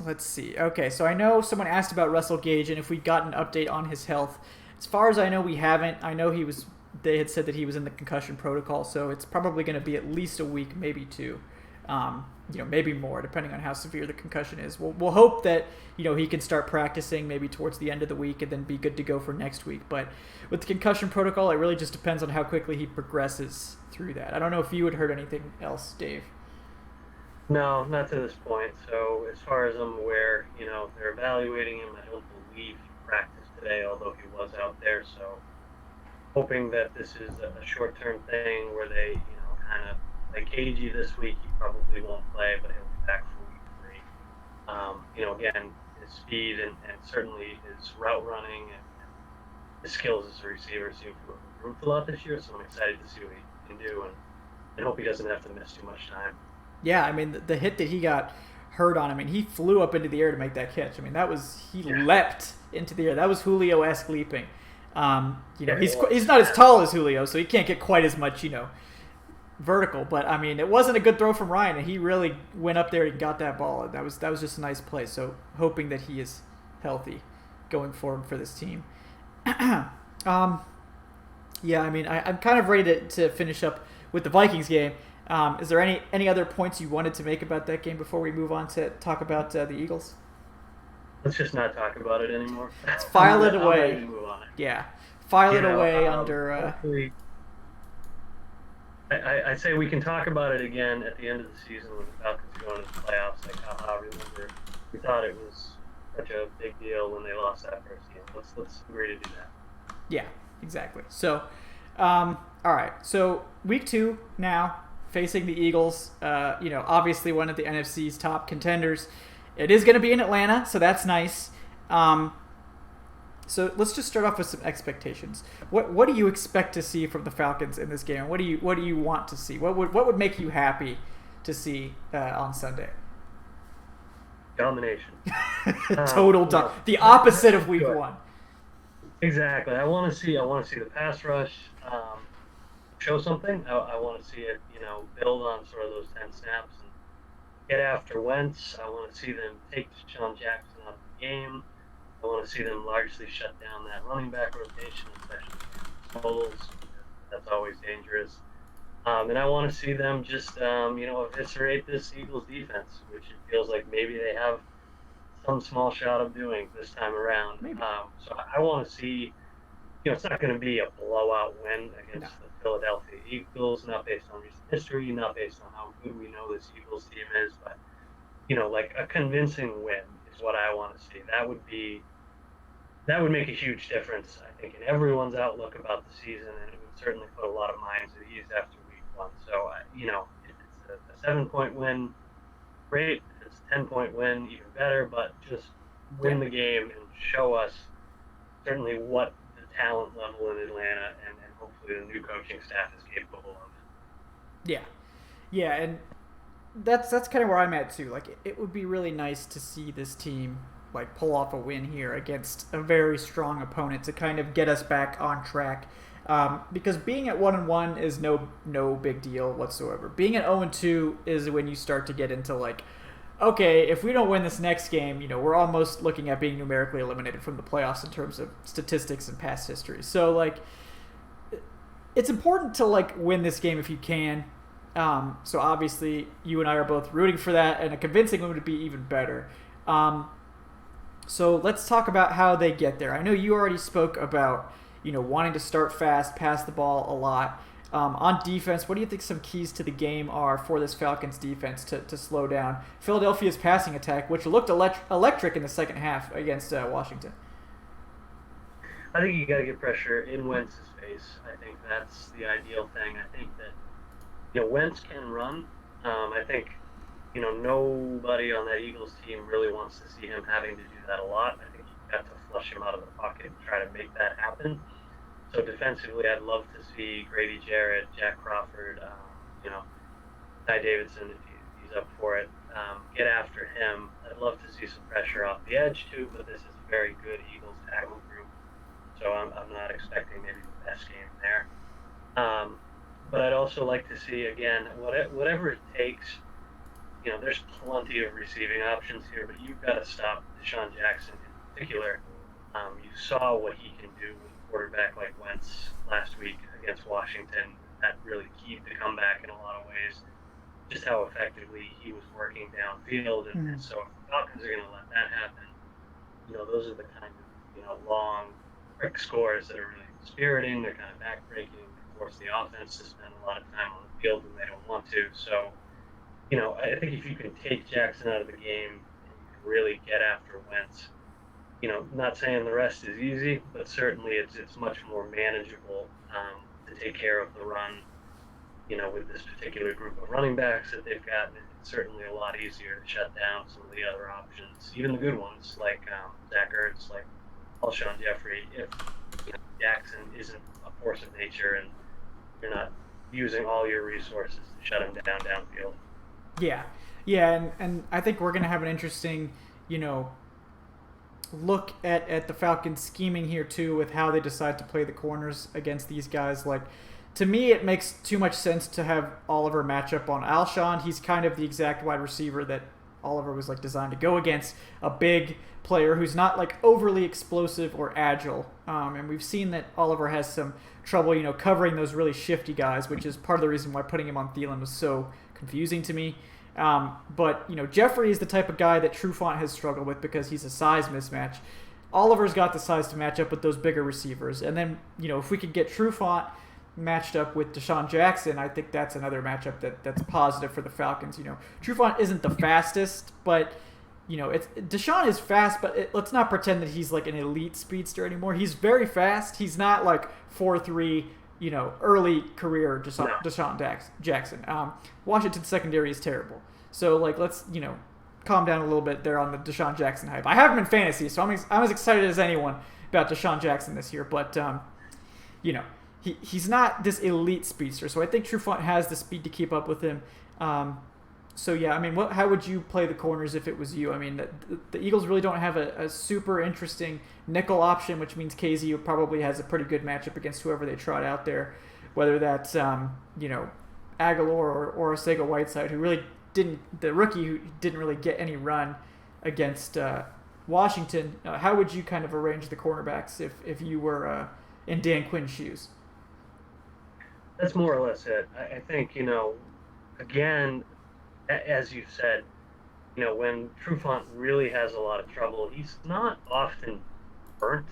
Let's see. Okay, so I know someone asked about Russell Gage and if we'd gotten an update on his health. As far as I know, we haven't. I know they had said that he was in the concussion protocol, so it's probably going to be at least a week, maybe 2. Maybe more, depending on how severe the concussion is. We'll hope that, he can start practicing maybe towards the end of the week and then be good to go for next week. But with the concussion protocol, it really just depends on how quickly he progresses through that. I don't know if you had heard anything else, Dave. No, not to this point. So as far as I'm aware, they're evaluating him. I don't believe he practiced today, although he was out there. So hoping that this is a short-term thing where they, kind of like cagey this week. He probably won't play, but he'll be back for week 3. Again, his speed and certainly his route running and his skills as a receiver seem to have improved a lot this year. So I'm excited to see what he can do, and hope he doesn't have to miss too much time. Yeah, I mean, the hit that he got hurt on, he flew up into the air to make that catch. He leapt into the air. That was Julio-esque leaping. He's not as tall as Julio, so he can't get quite as much, vertical. But, it wasn't a good throw from Ryan, and he really went up there and got that ball. That was just a nice play. So hoping that he is healthy going forward for this team. Yeah, I mean, I'm kind of ready to finish up with the Vikings game. Is there any other points you wanted to make about that game before we move on to talk about the Eagles? Let's just not talk about it anymore. Let's file it I'm ready away. to move on. Yeah, file You it know, away under. hopefully, I say we can talk about it again at the end of the season when the Falcons are going to the playoffs. Like, haha, remember, we thought it was such a big deal when they lost that first game. Let's agree to do that. Yeah, exactly. So, all right. So week 2 now, facing the Eagles. Obviously one of the NFC's top contenders. It is going to be in Atlanta, so that's nice. So let's just start off with some expectations. What do you expect to see from the Falcons in this game? What do you want to see? What would make you happy to see on Sunday? Domination. The opposite of week 1. Exactly. I want to see the pass rush show something. I want to see it, build on sort of those 10 snaps and get after Wentz. I want to see them take Deshaun Jackson out of the game. I want to see them largely shut down that running back rotation, especially Smalls. That's always dangerous. And I want to see them just, eviscerate this Eagles defense, which it feels like maybe they have some small shot of doing this time around. So I want to see, it's not going to be a blowout win against the Philadelphia Eagles, not based on recent history, not based on how good we know this Eagles team is, but, like a convincing win is what I want to see. That would make a huge difference, I think, in everyone's outlook about the season, and it would certainly put a lot of minds at ease after week 1. So, if it's a 7-point win, great. If it's a 10-point win, even better, but just win the game and show us certainly what the talent level in Atlanta and hopefully the new coaching staff is capable of. Yeah, and that's kind of where I'm at too. Like, it would be really nice to see this team pull off a win here against a very strong opponent to kind of get us back on track. Because being at 1-1 is no big deal whatsoever. Being at 0-2 is when you start to get into okay, if we don't win this next game, we're almost looking at being numerically eliminated from the playoffs in terms of statistics and past history. So it's important to win this game if you can. So obviously you and I are both rooting for that, and a convincing one would be even better. So let's talk about how they get there. I know you already spoke about, wanting to start fast, pass the ball a lot. On defense, what do you think some keys to the game are for this Falcons defense to slow down Philadelphia's passing attack, which looked electric in the second half against Washington? I think you got to get pressure in Wentz's face. I think that's the ideal thing. I think that, Wentz can run. I think, nobody on that Eagles team really wants to see him having to do that a lot. I think you've got to flush him out of the pocket and try to make that happen. So defensively, I'd love to see Grady Jarrett, Jack Crawford, Ty Davidson, if he's up for it, get after him. I'd love to see some pressure off the edge too, but this is a very good Eagles tackle group, so I'm not expecting maybe the best game there. But I'd also like to see, again, whatever it takes. There's plenty of receiving options here, but you've got to stop Deshaun Jackson in particular. You saw what he can do with a quarterback like Wentz last week against Washington. That really keyed the comeback in a lot of ways. Just how effectively he was working downfield, and so if the Falcons are going to let that happen, those are the kind of long, quick scores that are really inspiriting. They're kind of backbreaking. They force the offense to spend a lot of time on the field when they don't want to. So, I think if you can take Jackson out of the game and you can really get after Wentz, not saying the rest is easy, but certainly it's much more manageable to take care of the run, with this particular group of running backs that they've got. It's certainly a lot easier to shut down some of the other options, even the good ones like Zach Ertz, like Alshon Jeffrey, if Jackson isn't a force of nature and you're not using all your resources to shut him down downfield. Yeah, and I think we're going to have an interesting, look at the Falcons scheming here too, with how they decide to play the corners against these guys. To me, it makes too much sense to have Oliver match up on Alshon. He's kind of the exact wide receiver that Oliver was like designed to go against a big player who's not like overly explosive or agile. And we've seen that Oliver has some trouble, covering those really shifty guys, which is part of the reason why putting him on Thielen was so confusing to me. But Jeffrey is the type of guy that Trufant has struggled with because he's a size mismatch. Oliver's got the size to match up with those bigger receivers. And then, if we could get Trufant matched up with Deshaun Jackson, I think that's another matchup that's positive for the Falcons. Trufant isn't the fastest, but Deshaun is fast, but let's not pretend that he's like an elite speedster anymore. He's very fast. He's not like 4.3, early career Deshaun Jackson. Washington's secondary is terrible. So let's calm down a little bit there on the Deshaun Jackson hype. I have him in fantasy, so I'm as excited as anyone about Deshaun Jackson this year. But he's not this elite speedster, so I think Trufant has the speed to keep up with him. So yeah, how would you play the corners if it was you? The Eagles really don't have a super interesting nickel option, which means KZ probably has a pretty good matchup against whoever they trot out there, whether that's Aguilar or Arcega-Whiteside, who really the rookie who didn't really get any run against Washington. How would you kind of arrange the cornerbacks if you were in Dan Quinn's shoes? That's more or less it. I think, again, as you've said, when Trufant really has a lot of trouble, he's not often burnt,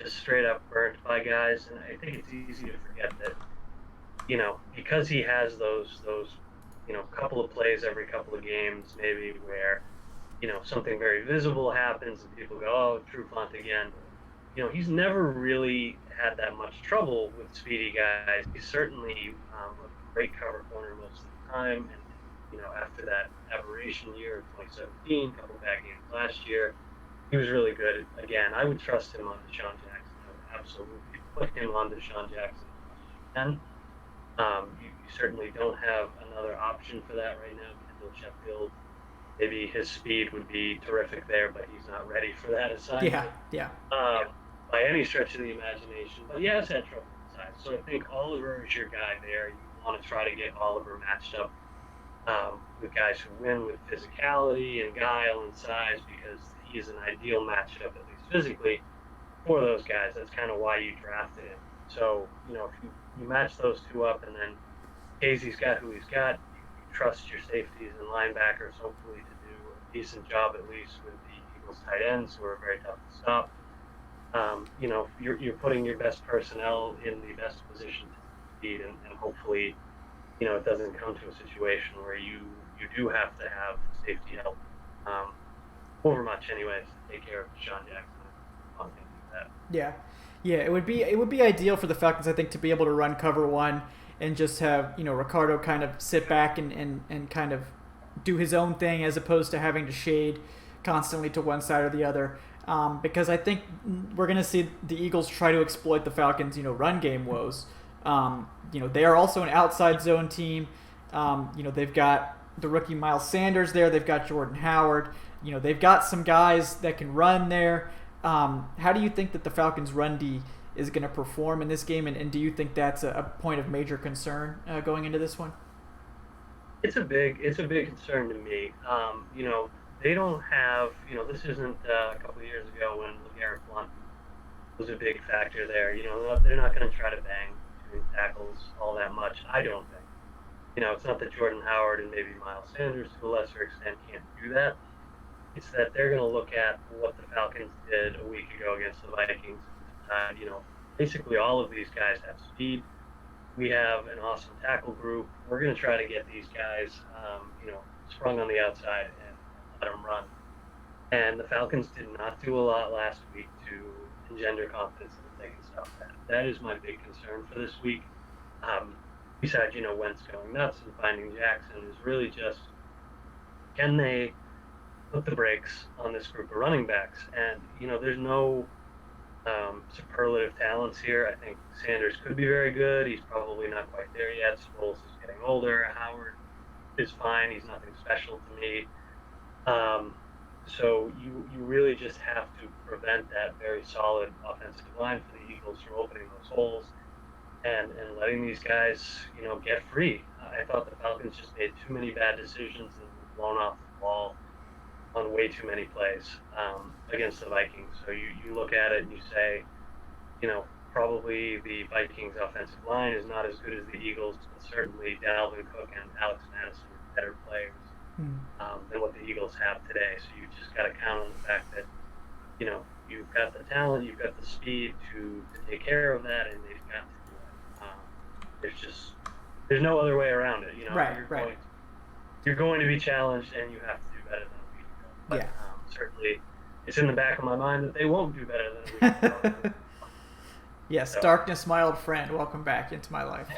just straight up burnt by guys. And I think it's easy to forget that, because he has those couple of plays every couple of games, maybe where, something very visible happens and people go, oh, Trufant again. He's never really had that much trouble with speedy guys. He's certainly a great cover corner most of the time. And, after that aberration year of 2017, a couple bad games last year, he was really good. Again, I would trust him on Deshaun Jackson. I would absolutely put him on Deshaun Jackson. And you certainly don't have another option for that right now. Kendall Sheffield, maybe his speed would be terrific there, but he's not ready for that assignment. Yeah. By any stretch of the imagination. But he has had trouble inside. So I think Oliver is your guy there. You want to try to get Oliver matched up with guys who win with physicality and guile and size, because he's an ideal matchup, at least physically, for those guys. That's kind of why you drafted him. So, if you match those two up, and then Casey's got who he's got, you trust your safeties and linebackers, hopefully, to do a decent job, at least with the Eagles tight ends, who are very tough to stop. You're putting your best personnel in the best position to succeed, and hopefully, it doesn't come to a situation where you do have to have safety help over much, anyways, to take care of Deshaun Jackson. I'm thinking that. Yeah, it would be ideal for the Falcons, I think, to be able to run cover one and just have Ricardo kind of sit back and kind of do his own thing, as opposed to having to shade constantly to one side or the other. Because I think we're going to see the Eagles try to exploit the Falcons, run game woes. They are also an outside zone team. They've got the rookie Miles Sanders there. They've got Jordan Howard. They've got some guys that can run there. How do you think that the Falcons' run D is going to perform in this game, and do you think that's a point of major concern going into this one? It's a big concern to me. They don't have, this isn't a couple of years ago when LeGarrette Blount was a big factor there. They're not going to try to bang between tackles all that much, I don't think. It's not that Jordan Howard and maybe Miles Sanders, to a lesser extent, can't do that. It's that they're going to look at what the Falcons did a week ago against the Vikings. Basically all of these guys have speed. We have an awesome tackle group. We're going to try to get these guys, sprung on the outside and let them run. And the Falcons did not do a lot last week to engender confidence that they can stop that. That is my big concern for this week. Besides, Wentz going nuts and finding Jackson, is really just, can they put the brakes on this group of running backs? And, there's no superlative talents here. I think Sanders could be very good. He's probably not quite there yet. Sproles is getting older. Howard is fine. He's nothing special to me. So you really just have to prevent that very solid offensive line for the Eagles from opening those holes and letting these guys, get free. I thought the Falcons just made too many bad decisions and blown off the ball on way too many plays against the Vikings. So you look at it and you say, probably the Vikings offensive line is not as good as the Eagles, but certainly Dalvin Cook and Alex Madison are better players than what the Eagles have today. So you just got to count on the fact that, you've got the talent, you've got the speed to take care of that, and they've got to do it. There's no other way around it. You're going to be challenged, and you have to do better than a week ago. But certainly, it's in the back of my mind that they won't do better than a week ago. Yes, so. Darkness, my old friend. Welcome back into my life.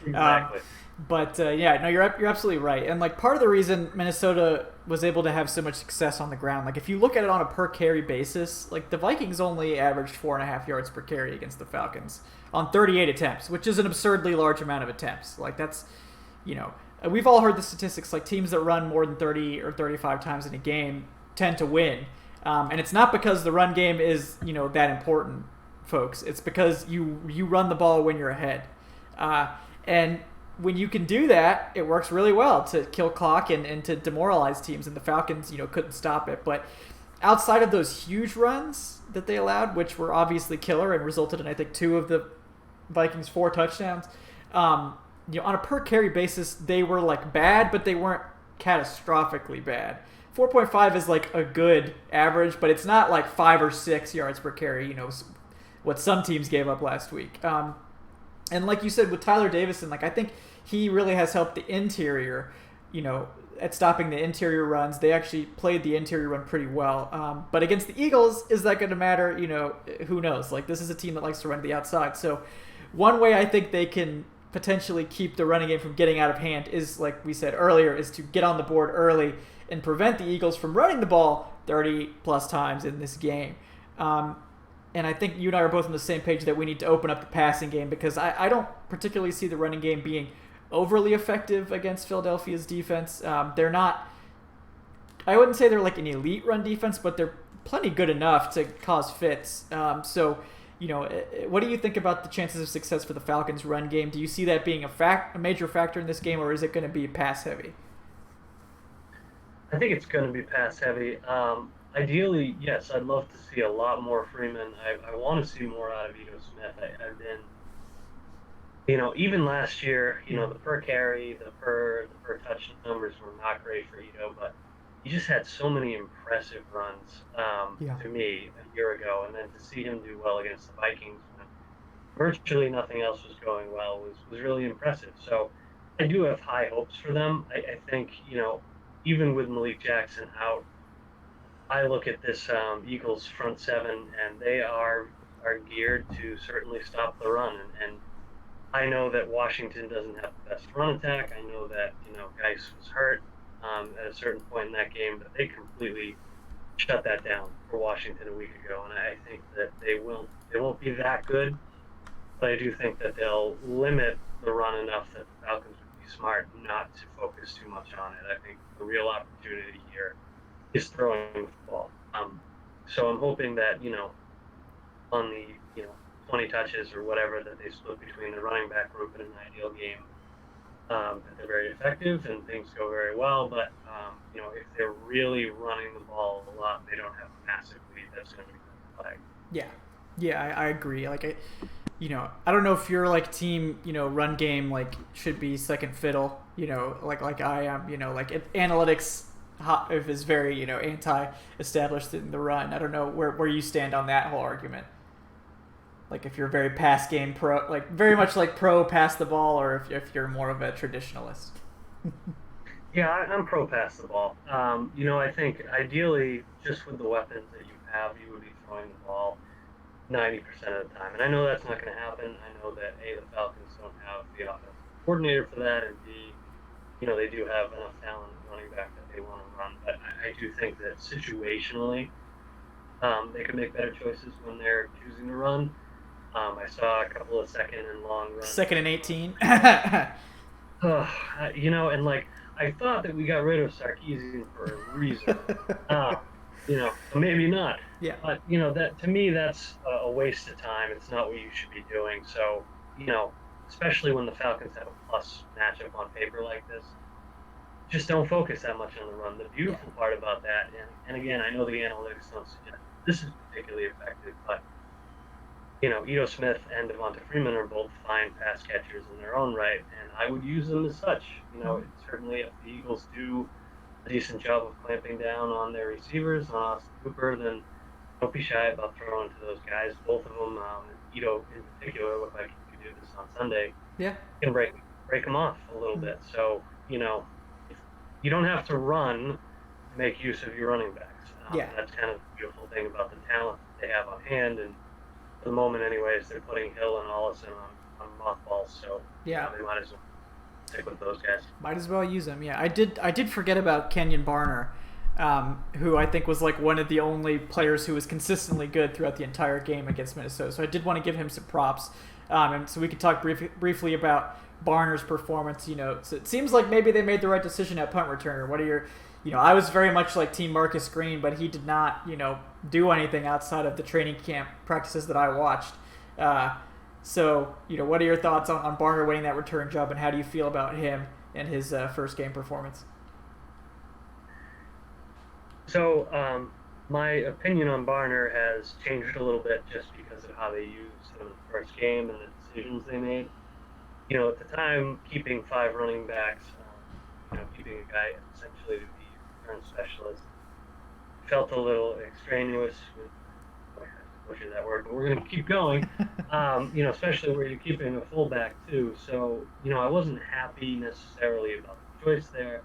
Exactly. You're absolutely right. And like part of the reason Minnesota was able to have so much success on the ground, like if you look at it on a per carry basis, like the Vikings only averaged 4.5 yards per carry against the Falcons on 38 attempts, which is an absurdly large amount of attempts. Like that's, we've all heard the statistics. Like teams that run more than 30 or 35 times in a game tend to win, and it's not because the run game is that important, folks. It's because you run the ball when you're ahead, and when you can do that, it works really well to kill clock and to demoralize teams. And the Falcons, couldn't stop it. But outside of those huge runs that they allowed, which were obviously killer and resulted in, I think, 2 of the Vikings' 4 touchdowns, on a per carry basis, they were like bad, but they weren't catastrophically bad. 4.5 is like a good average, but it's not like 5 or 6 yards per carry, what some teams gave up last week. And like you said, with Tyler Davison, like I think he really has helped the interior, at stopping the interior runs. They actually played the interior run pretty well. But against the Eagles, is that going to matter? Who knows? Like this is a team that likes to run to the outside. So one way I think they can potentially keep the running game from getting out of hand is, like we said earlier, is to get on the board early and prevent the Eagles from running the ball 30 plus times in this game. And I think you and I are both on the same page that we need to open up the passing game, because I don't particularly see the running game being overly effective against Philadelphia's defense. They're not – I wouldn't say they're like an elite run defense, but they're plenty good enough to cause fits. So, what do you think about the chances of success for the Falcons' run game? Do you see that being a major factor in this game, or is it going to be pass-heavy? I think it's going to be pass-heavy. Ideally, yes, I'd love to see a lot more Freeman. I want to see more out of Ito Smith. I've been, even last year, the per carry, the per touch numbers were not great for Ito, but he just had so many impressive runs to me a year ago, and then to see him do well against the Vikings when virtually nothing else was going well was really impressive. So I do have high hopes for them. I think, even with Malik Jackson out, I look at this Eagles front 7, and they are geared to certainly stop the run. And I know that Washington doesn't have the best run attack. I know that Geis was hurt at a certain point in that game, but they completely shut that down for Washington a week ago. And I think that they won't be that good, but I do think that they'll limit the run enough that the Falcons would be smart not to focus too much on it. I think the real opportunity here is throwing the ball. So I'm hoping that, on the, 20 touches or whatever that they split between the running back group in an ideal game, that they're very effective and things go very well. But, if they're really running the ball a lot, they don't have a massive lead, that's going to be the flag. Yeah, I agree. Like, I don't know if you're like team, run game, like should be second fiddle, like I am, analytics is very, anti-established in the run. I don't know where you stand on that whole argument. Like if you're very pass game pro, like very much like pro pass the ball, or if you're more of a traditionalist. Yeah, I'm pro pass the ball. I think ideally, just with the weapons that you have, you would be throwing the ball 90% of the time. And I know that's not going to happen. I know that A, the Falcons don't have the offensive coordinator for that, and B, they do have enough talent running back that they want to run. But I do think that situationally, they can make better choices when they're choosing to run. I saw a couple of second and long runs. 2nd and 18. And like I thought that we got rid of Sarkisian for a reason. Maybe not. Yeah. But that to me that's a waste of time. It's not what you should be doing. So especially when the Falcons have a plus matchup on paper like this, just don't focus that much on the run. The Yeah. beautiful part about that, and again, I know the analytics don't suggest this is particularly effective, but Ito Smith and Devonta Freeman are both fine pass catchers in their own right, and I would use them as such. Certainly if the Eagles do a decent job of clamping down on their receivers, on Austin Cooper, then don't be shy about throwing to those guys. Both of them, Ito in particular, looked like he could do this on Sunday. Yeah. Can break them off a little bit. So, if you don't have to run to make use of your running backs. Yeah. That's kind of the beautiful thing about the talent that they have on hand. And for the moment, anyways, they're putting Hill and Allison on mothballs. So, Yeah. they might as well stick with those guys. Might as well use them. Yeah, I did forget about Kenyon Barner, who I think was like one of the only players who was consistently good throughout the entire game against Minnesota. So I did want to give him some props, and so we could talk briefly about Barner's performance. So it seems like maybe they made the right decision at punt returner. What are your, I was very much like Team Marcus Green, but he did not, do anything outside of the training camp practices that I watched. So, what are your thoughts on Barner winning that return job, and how do you feel about him and his first game performance? So, my opinion on Barner has changed a little bit just because of how they used him in the first game and the decisions they made. At the time, keeping 5 running backs, keeping a guy essentially to be return specialist, felt a little extraneous. Butcher that word, but we're going to keep going. Especially where you're keeping a fullback too. So, I wasn't happy necessarily about the choice there.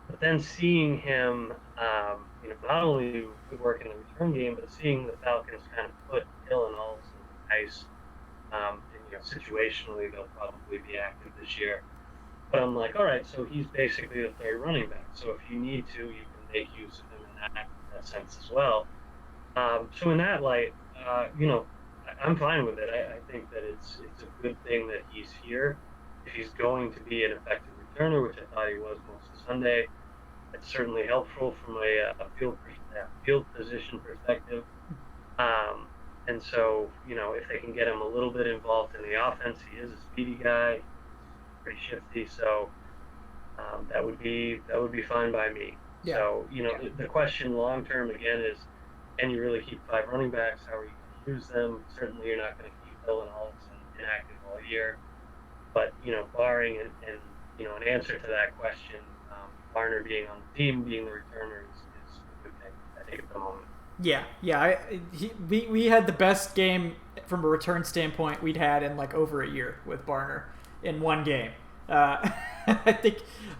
But then seeing him, not only work in the return game, but seeing the Falcons kind of put Hill and Allison in ice, and situationally they'll probably be active this year. But I'm like, all right, so he's basically the third running back. So if you need to, you can make use of him in that sense as well. So in that light, I'm fine with it. I think that it's a good thing that he's here. If he's going to be an effective returner, which I thought he was most of Sunday, it's certainly helpful from a field position perspective. And so, if they can get him a little bit involved in the offense, he is a speedy guy, pretty shifty, so that would be fine by me. Yeah. So, the question long term again is, can you really keep 5 running backs? How are you going to use them? Certainly, you're not going to keep Hill and Allison inactive all year. But barring an answer to that question, Barner being on the team, being the returner is a good thing, I think, at the moment. Yeah. We had the best game from a return standpoint we'd had in like over a year with Barner in one game. I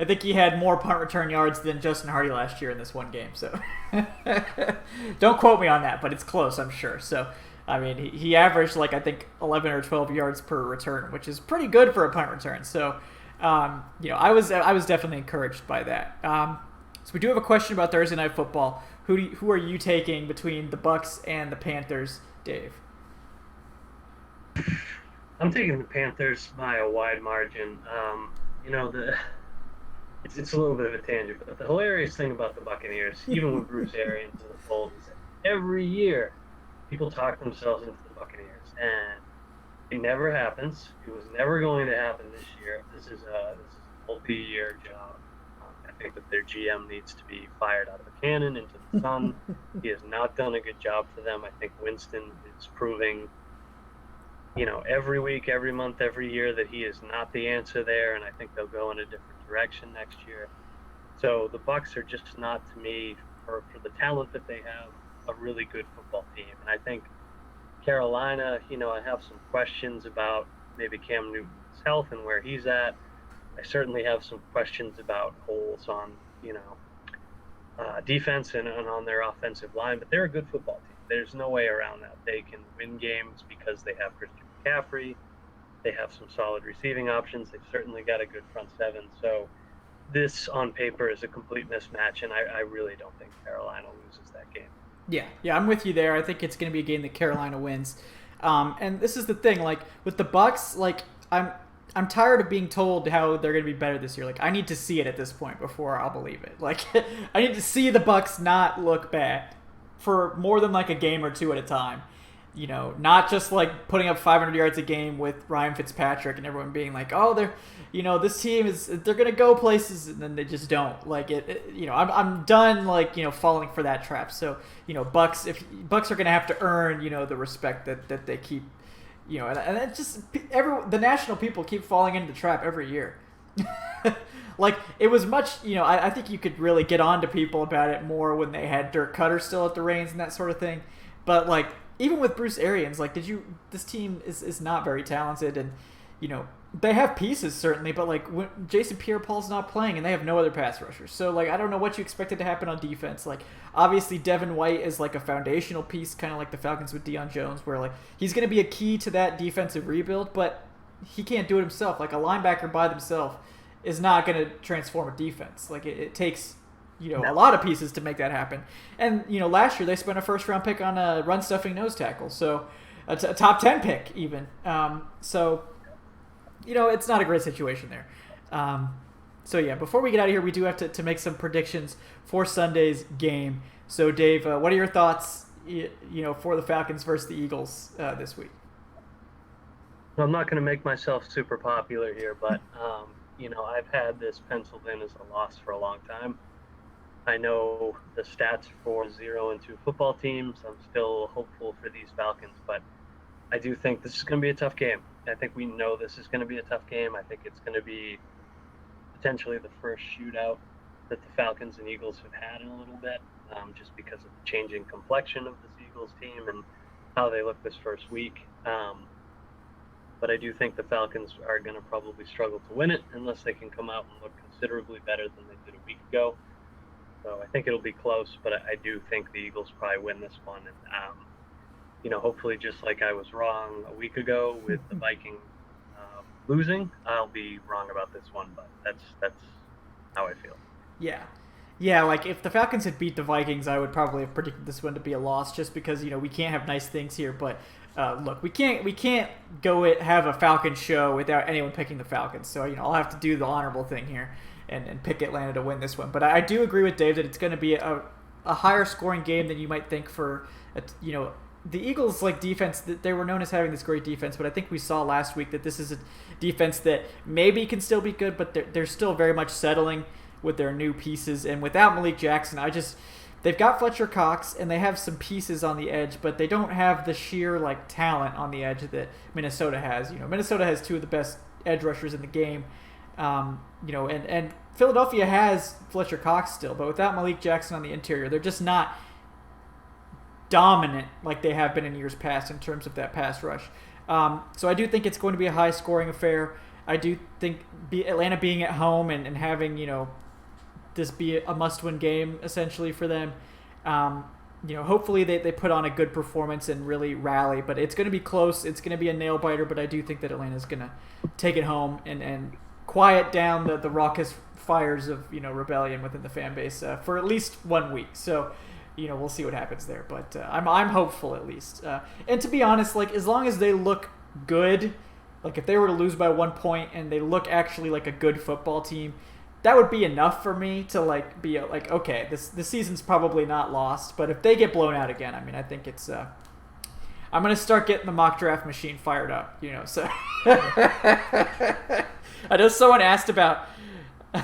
think he had more punt return yards than Justin Hardy last year in this one game. So don't quote me on that, but it's close, I'm sure. So I mean, he averaged like I think 11 or 12 yards per return, which is pretty good for a punt return. So I was definitely encouraged by that. So we do have a question about Thursday Night Football. Who are you taking between the Bucs and the Panthers, Dave? I'm taking the Panthers by a wide margin. It's a little bit of a tangent, but the hilarious thing about the Buccaneers, even with Bruce Arians in the fold, is that every year people talk themselves into the Buccaneers, and it never happens. It was never going to happen this year. This is a multi-year job. I think that their GM needs to be fired out of a cannon into the sun. He has not done a good job for them. I think Winston is proving every week, every month, every year that he is not the answer there, and I think they'll go in a different direction next year. So the Bucs are just not, to me, for the talent that they have, a really good football team. And I think Carolina, I have some questions about maybe Cam Newton's health and where he's at. I certainly have some questions about holes on, defense and on their offensive line, but they're a good football team. There's no way around that. They can win games because they have Christian McCaffrey. They have some solid receiving options. They've certainly got a good front seven. So this, on paper, is a complete mismatch, and I really don't think Carolina loses that game. Yeah, I'm with you there. I think it's going to be a game that Carolina wins. And this is the thing, like, with the Bucs, like, I'm tired of being told how they're going to be better this year. Like, I need to see it at this point before I'll believe it. Like, I need to see the Bucs not look bad for more than like a game or two at a time. not just like putting up 500 yards a game with Ryan Fitzpatrick and everyone being like, oh, this team they're gonna go places, and then they just don't. Like I'm done falling for that trap. So Bucks are gonna have to earn the respect that they keep, and it's just the national people keep falling into the trap every year. Like it was much, I think you could really get on to people about it more when they had Dirk Cutter still at the reins and that sort of thing. But like even with Bruce Arians, like this team is not very talented, and they have pieces certainly, but like when Jason Pierre-Paul's not playing and they have no other pass rushers. So like I don't know what you expected to happen on defense. Like obviously Devin White is like a foundational piece, kind of like the Falcons with Deion Jones, where like he's going to be a key to that defensive rebuild, but he can't do it himself. Like a linebacker by themselves is not going to transform a defense. Like it takes a lot of pieces to make that happen. And last year they spent a first-round pick on a run-stuffing nose tackle, so a top 10 pick even. So it's not a great situation there. So yeah, before we get out of here, we do have to make some predictions for Sunday's game. So Dave, what are your thoughts for the Falcons versus the Eagles this week? Well, I'm not going to make myself super popular here, but I've had this penciled in as a loss for a long time. I know the stats for 0-2 football teams. I'm still hopeful for these Falcons, but I do think this is going to be a tough game. I think we know this is going to be a tough game. I think it's going to be potentially the first shootout that the Falcons and Eagles have had in a little bit, just because of the changing complexion of this Eagles team and how they look this first week. But I do think the Falcons are going to probably struggle to win it unless they can come out and look considerably better than they did a week ago. So I think it'll be close, but I do think the Eagles probably win this one. And, hopefully just like I was wrong a week ago with the Vikings losing, I'll be wrong about this one, but that's how I feel. Yeah. Yeah, like if the Falcons had beat the Vikings, I would probably have predicted this one to be a loss just because, we can't have nice things here. But look, we can't go have a Falcons show without anyone picking the Falcons. So, I'll have to do the honorable thing here and pick Atlanta to win this one. But I do agree with Dave that it's going to be a higher scoring game than you might think for, the Eagles, like defense, they were known as having this great defense, but I think we saw last week that this is a defense that maybe can still be good, but they're still very much settling with their new pieces. And without Malik Jackson, they've got Fletcher Cox and they have some pieces on the edge, but they don't have the sheer like talent on the edge that Minnesota has. Minnesota has two of the best edge rushers in the game. And Philadelphia has Fletcher Cox still, but without Malik Jackson on the interior, they're just not dominant like they have been in years past in terms of that pass rush. So I do think it's going to be a high-scoring affair. I do think Atlanta being at home and having, this be a must-win game essentially for them. Hopefully they put on a good performance and really rally, but it's going to be close. It's going to be a nail-biter, but I do think that Atlanta's going to take it home and quiet down the raucous fires of, rebellion within the fan base for at least 1 week. So, we'll see what happens there, but I'm hopeful at least. And to be honest, like as long as they look good, like if they were to lose by 1 point and they look actually like a good football team, that would be enough for me to like be like, okay, this season's probably not lost. But if they get blown out again, I mean, I think it's I'm gonna start getting the mock draft machine fired up, So I know someone asked about. When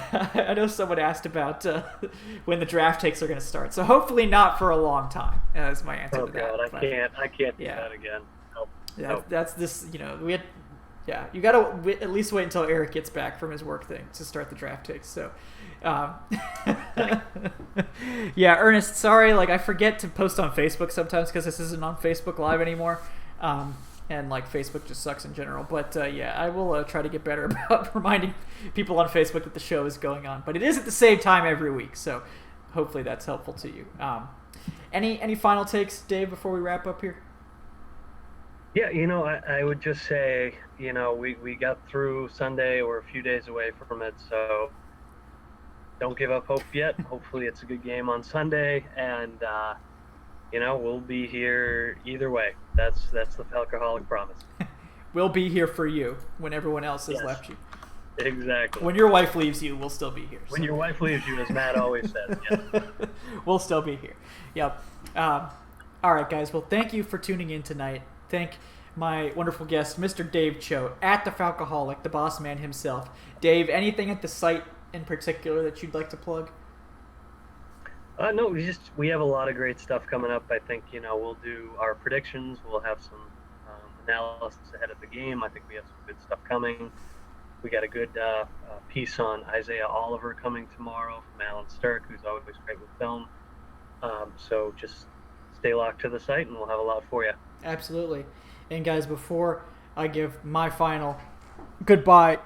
the draft takes are going to start. So hopefully not for a long time. Is my answer to that. Oh God, I can't do that again. Nope. That's this. You got to at least wait until Eric gets back from his work thing to start the draft takes. So, yeah, Ernest. Sorry, like I forget to post on Facebook sometimes because this isn't on Facebook Live anymore. And like Facebook just sucks in general. But yeah, I will try to get better about reminding people on Facebook that the show is going on. But it is at the same time every week, so hopefully that's helpful to you. Any final takes, Dave, before we wrap up here? Yeah, I would just say, we got through Sunday. We're a few days away from it, so don't give up hope yet. Hopefully it's a good game on Sunday, and we'll be here either way. That's the Falcoholic promise. We'll be here for you when everyone else has left you. Exactly. When your wife leaves you, we'll still be here. When your wife leaves you, as Matt always says. Yeah. We'll still be here. Yep. All All right, guys. Well, thank you for tuning in tonight. Thank my wonderful guest, Mr. Dave Cho, at the Falcoholic, the boss man himself. Dave, anything at the site in particular that you'd like to plug? No, we have a lot of great stuff coming up. I think we'll do our predictions. We'll have some analysis ahead of the game. I think we have some good stuff coming. We got a good piece on Isaiah Oliver coming tomorrow from Alan Stirk, who's always great with film. So just stay locked to the site, and we'll have a lot for you. Absolutely. And guys, before I give my final goodbye,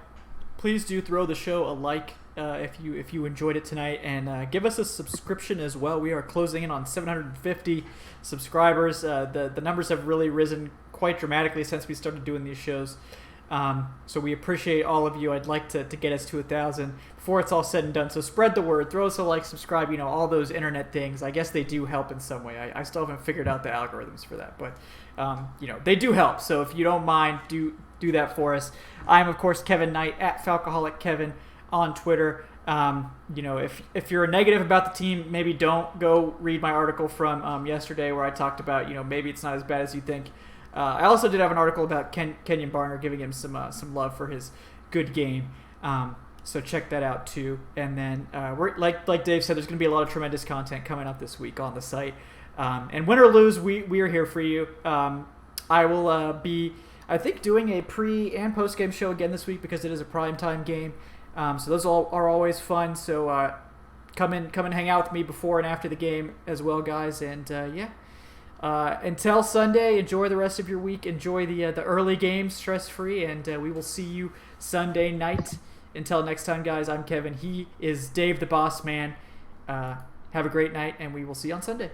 please do throw the show a like if you enjoyed it tonight, and give us a subscription as well. We are closing in on 750 subscribers. The numbers have really risen quite dramatically since we started doing these shows. So we appreciate all of you. I'd like to get us to 1,000 before it's all said and done. So spread the word, throw us a like, subscribe, all those internet things. I guess they do help in some way. I still haven't figured out the algorithms for that, but they do help. So if you don't mind, do that for us. I'm of course Kevin Knight at Falcoholic Kevin on Twitter. If you're negative about the team, maybe don't go read my article from yesterday where I talked about maybe it's not as bad as you think. I also did have an article about Kenyon Barner, giving him some love for his good game. So check that out too. And then we're like Dave said, there's going to be a lot of tremendous content coming up this week on the site. And win or lose, we are here for you. I will be, I think, doing a pre and post game show again this week because it is a primetime game. So those are always fun. So come and hang out with me before and after the game as well, guys. And until Sunday, enjoy the rest of your week. Enjoy the early games stress-free, and we will see you Sunday night. Until next time, guys, I'm Kevin. He is Dave the Boss Man. Have a great night, and we will see you on Sunday.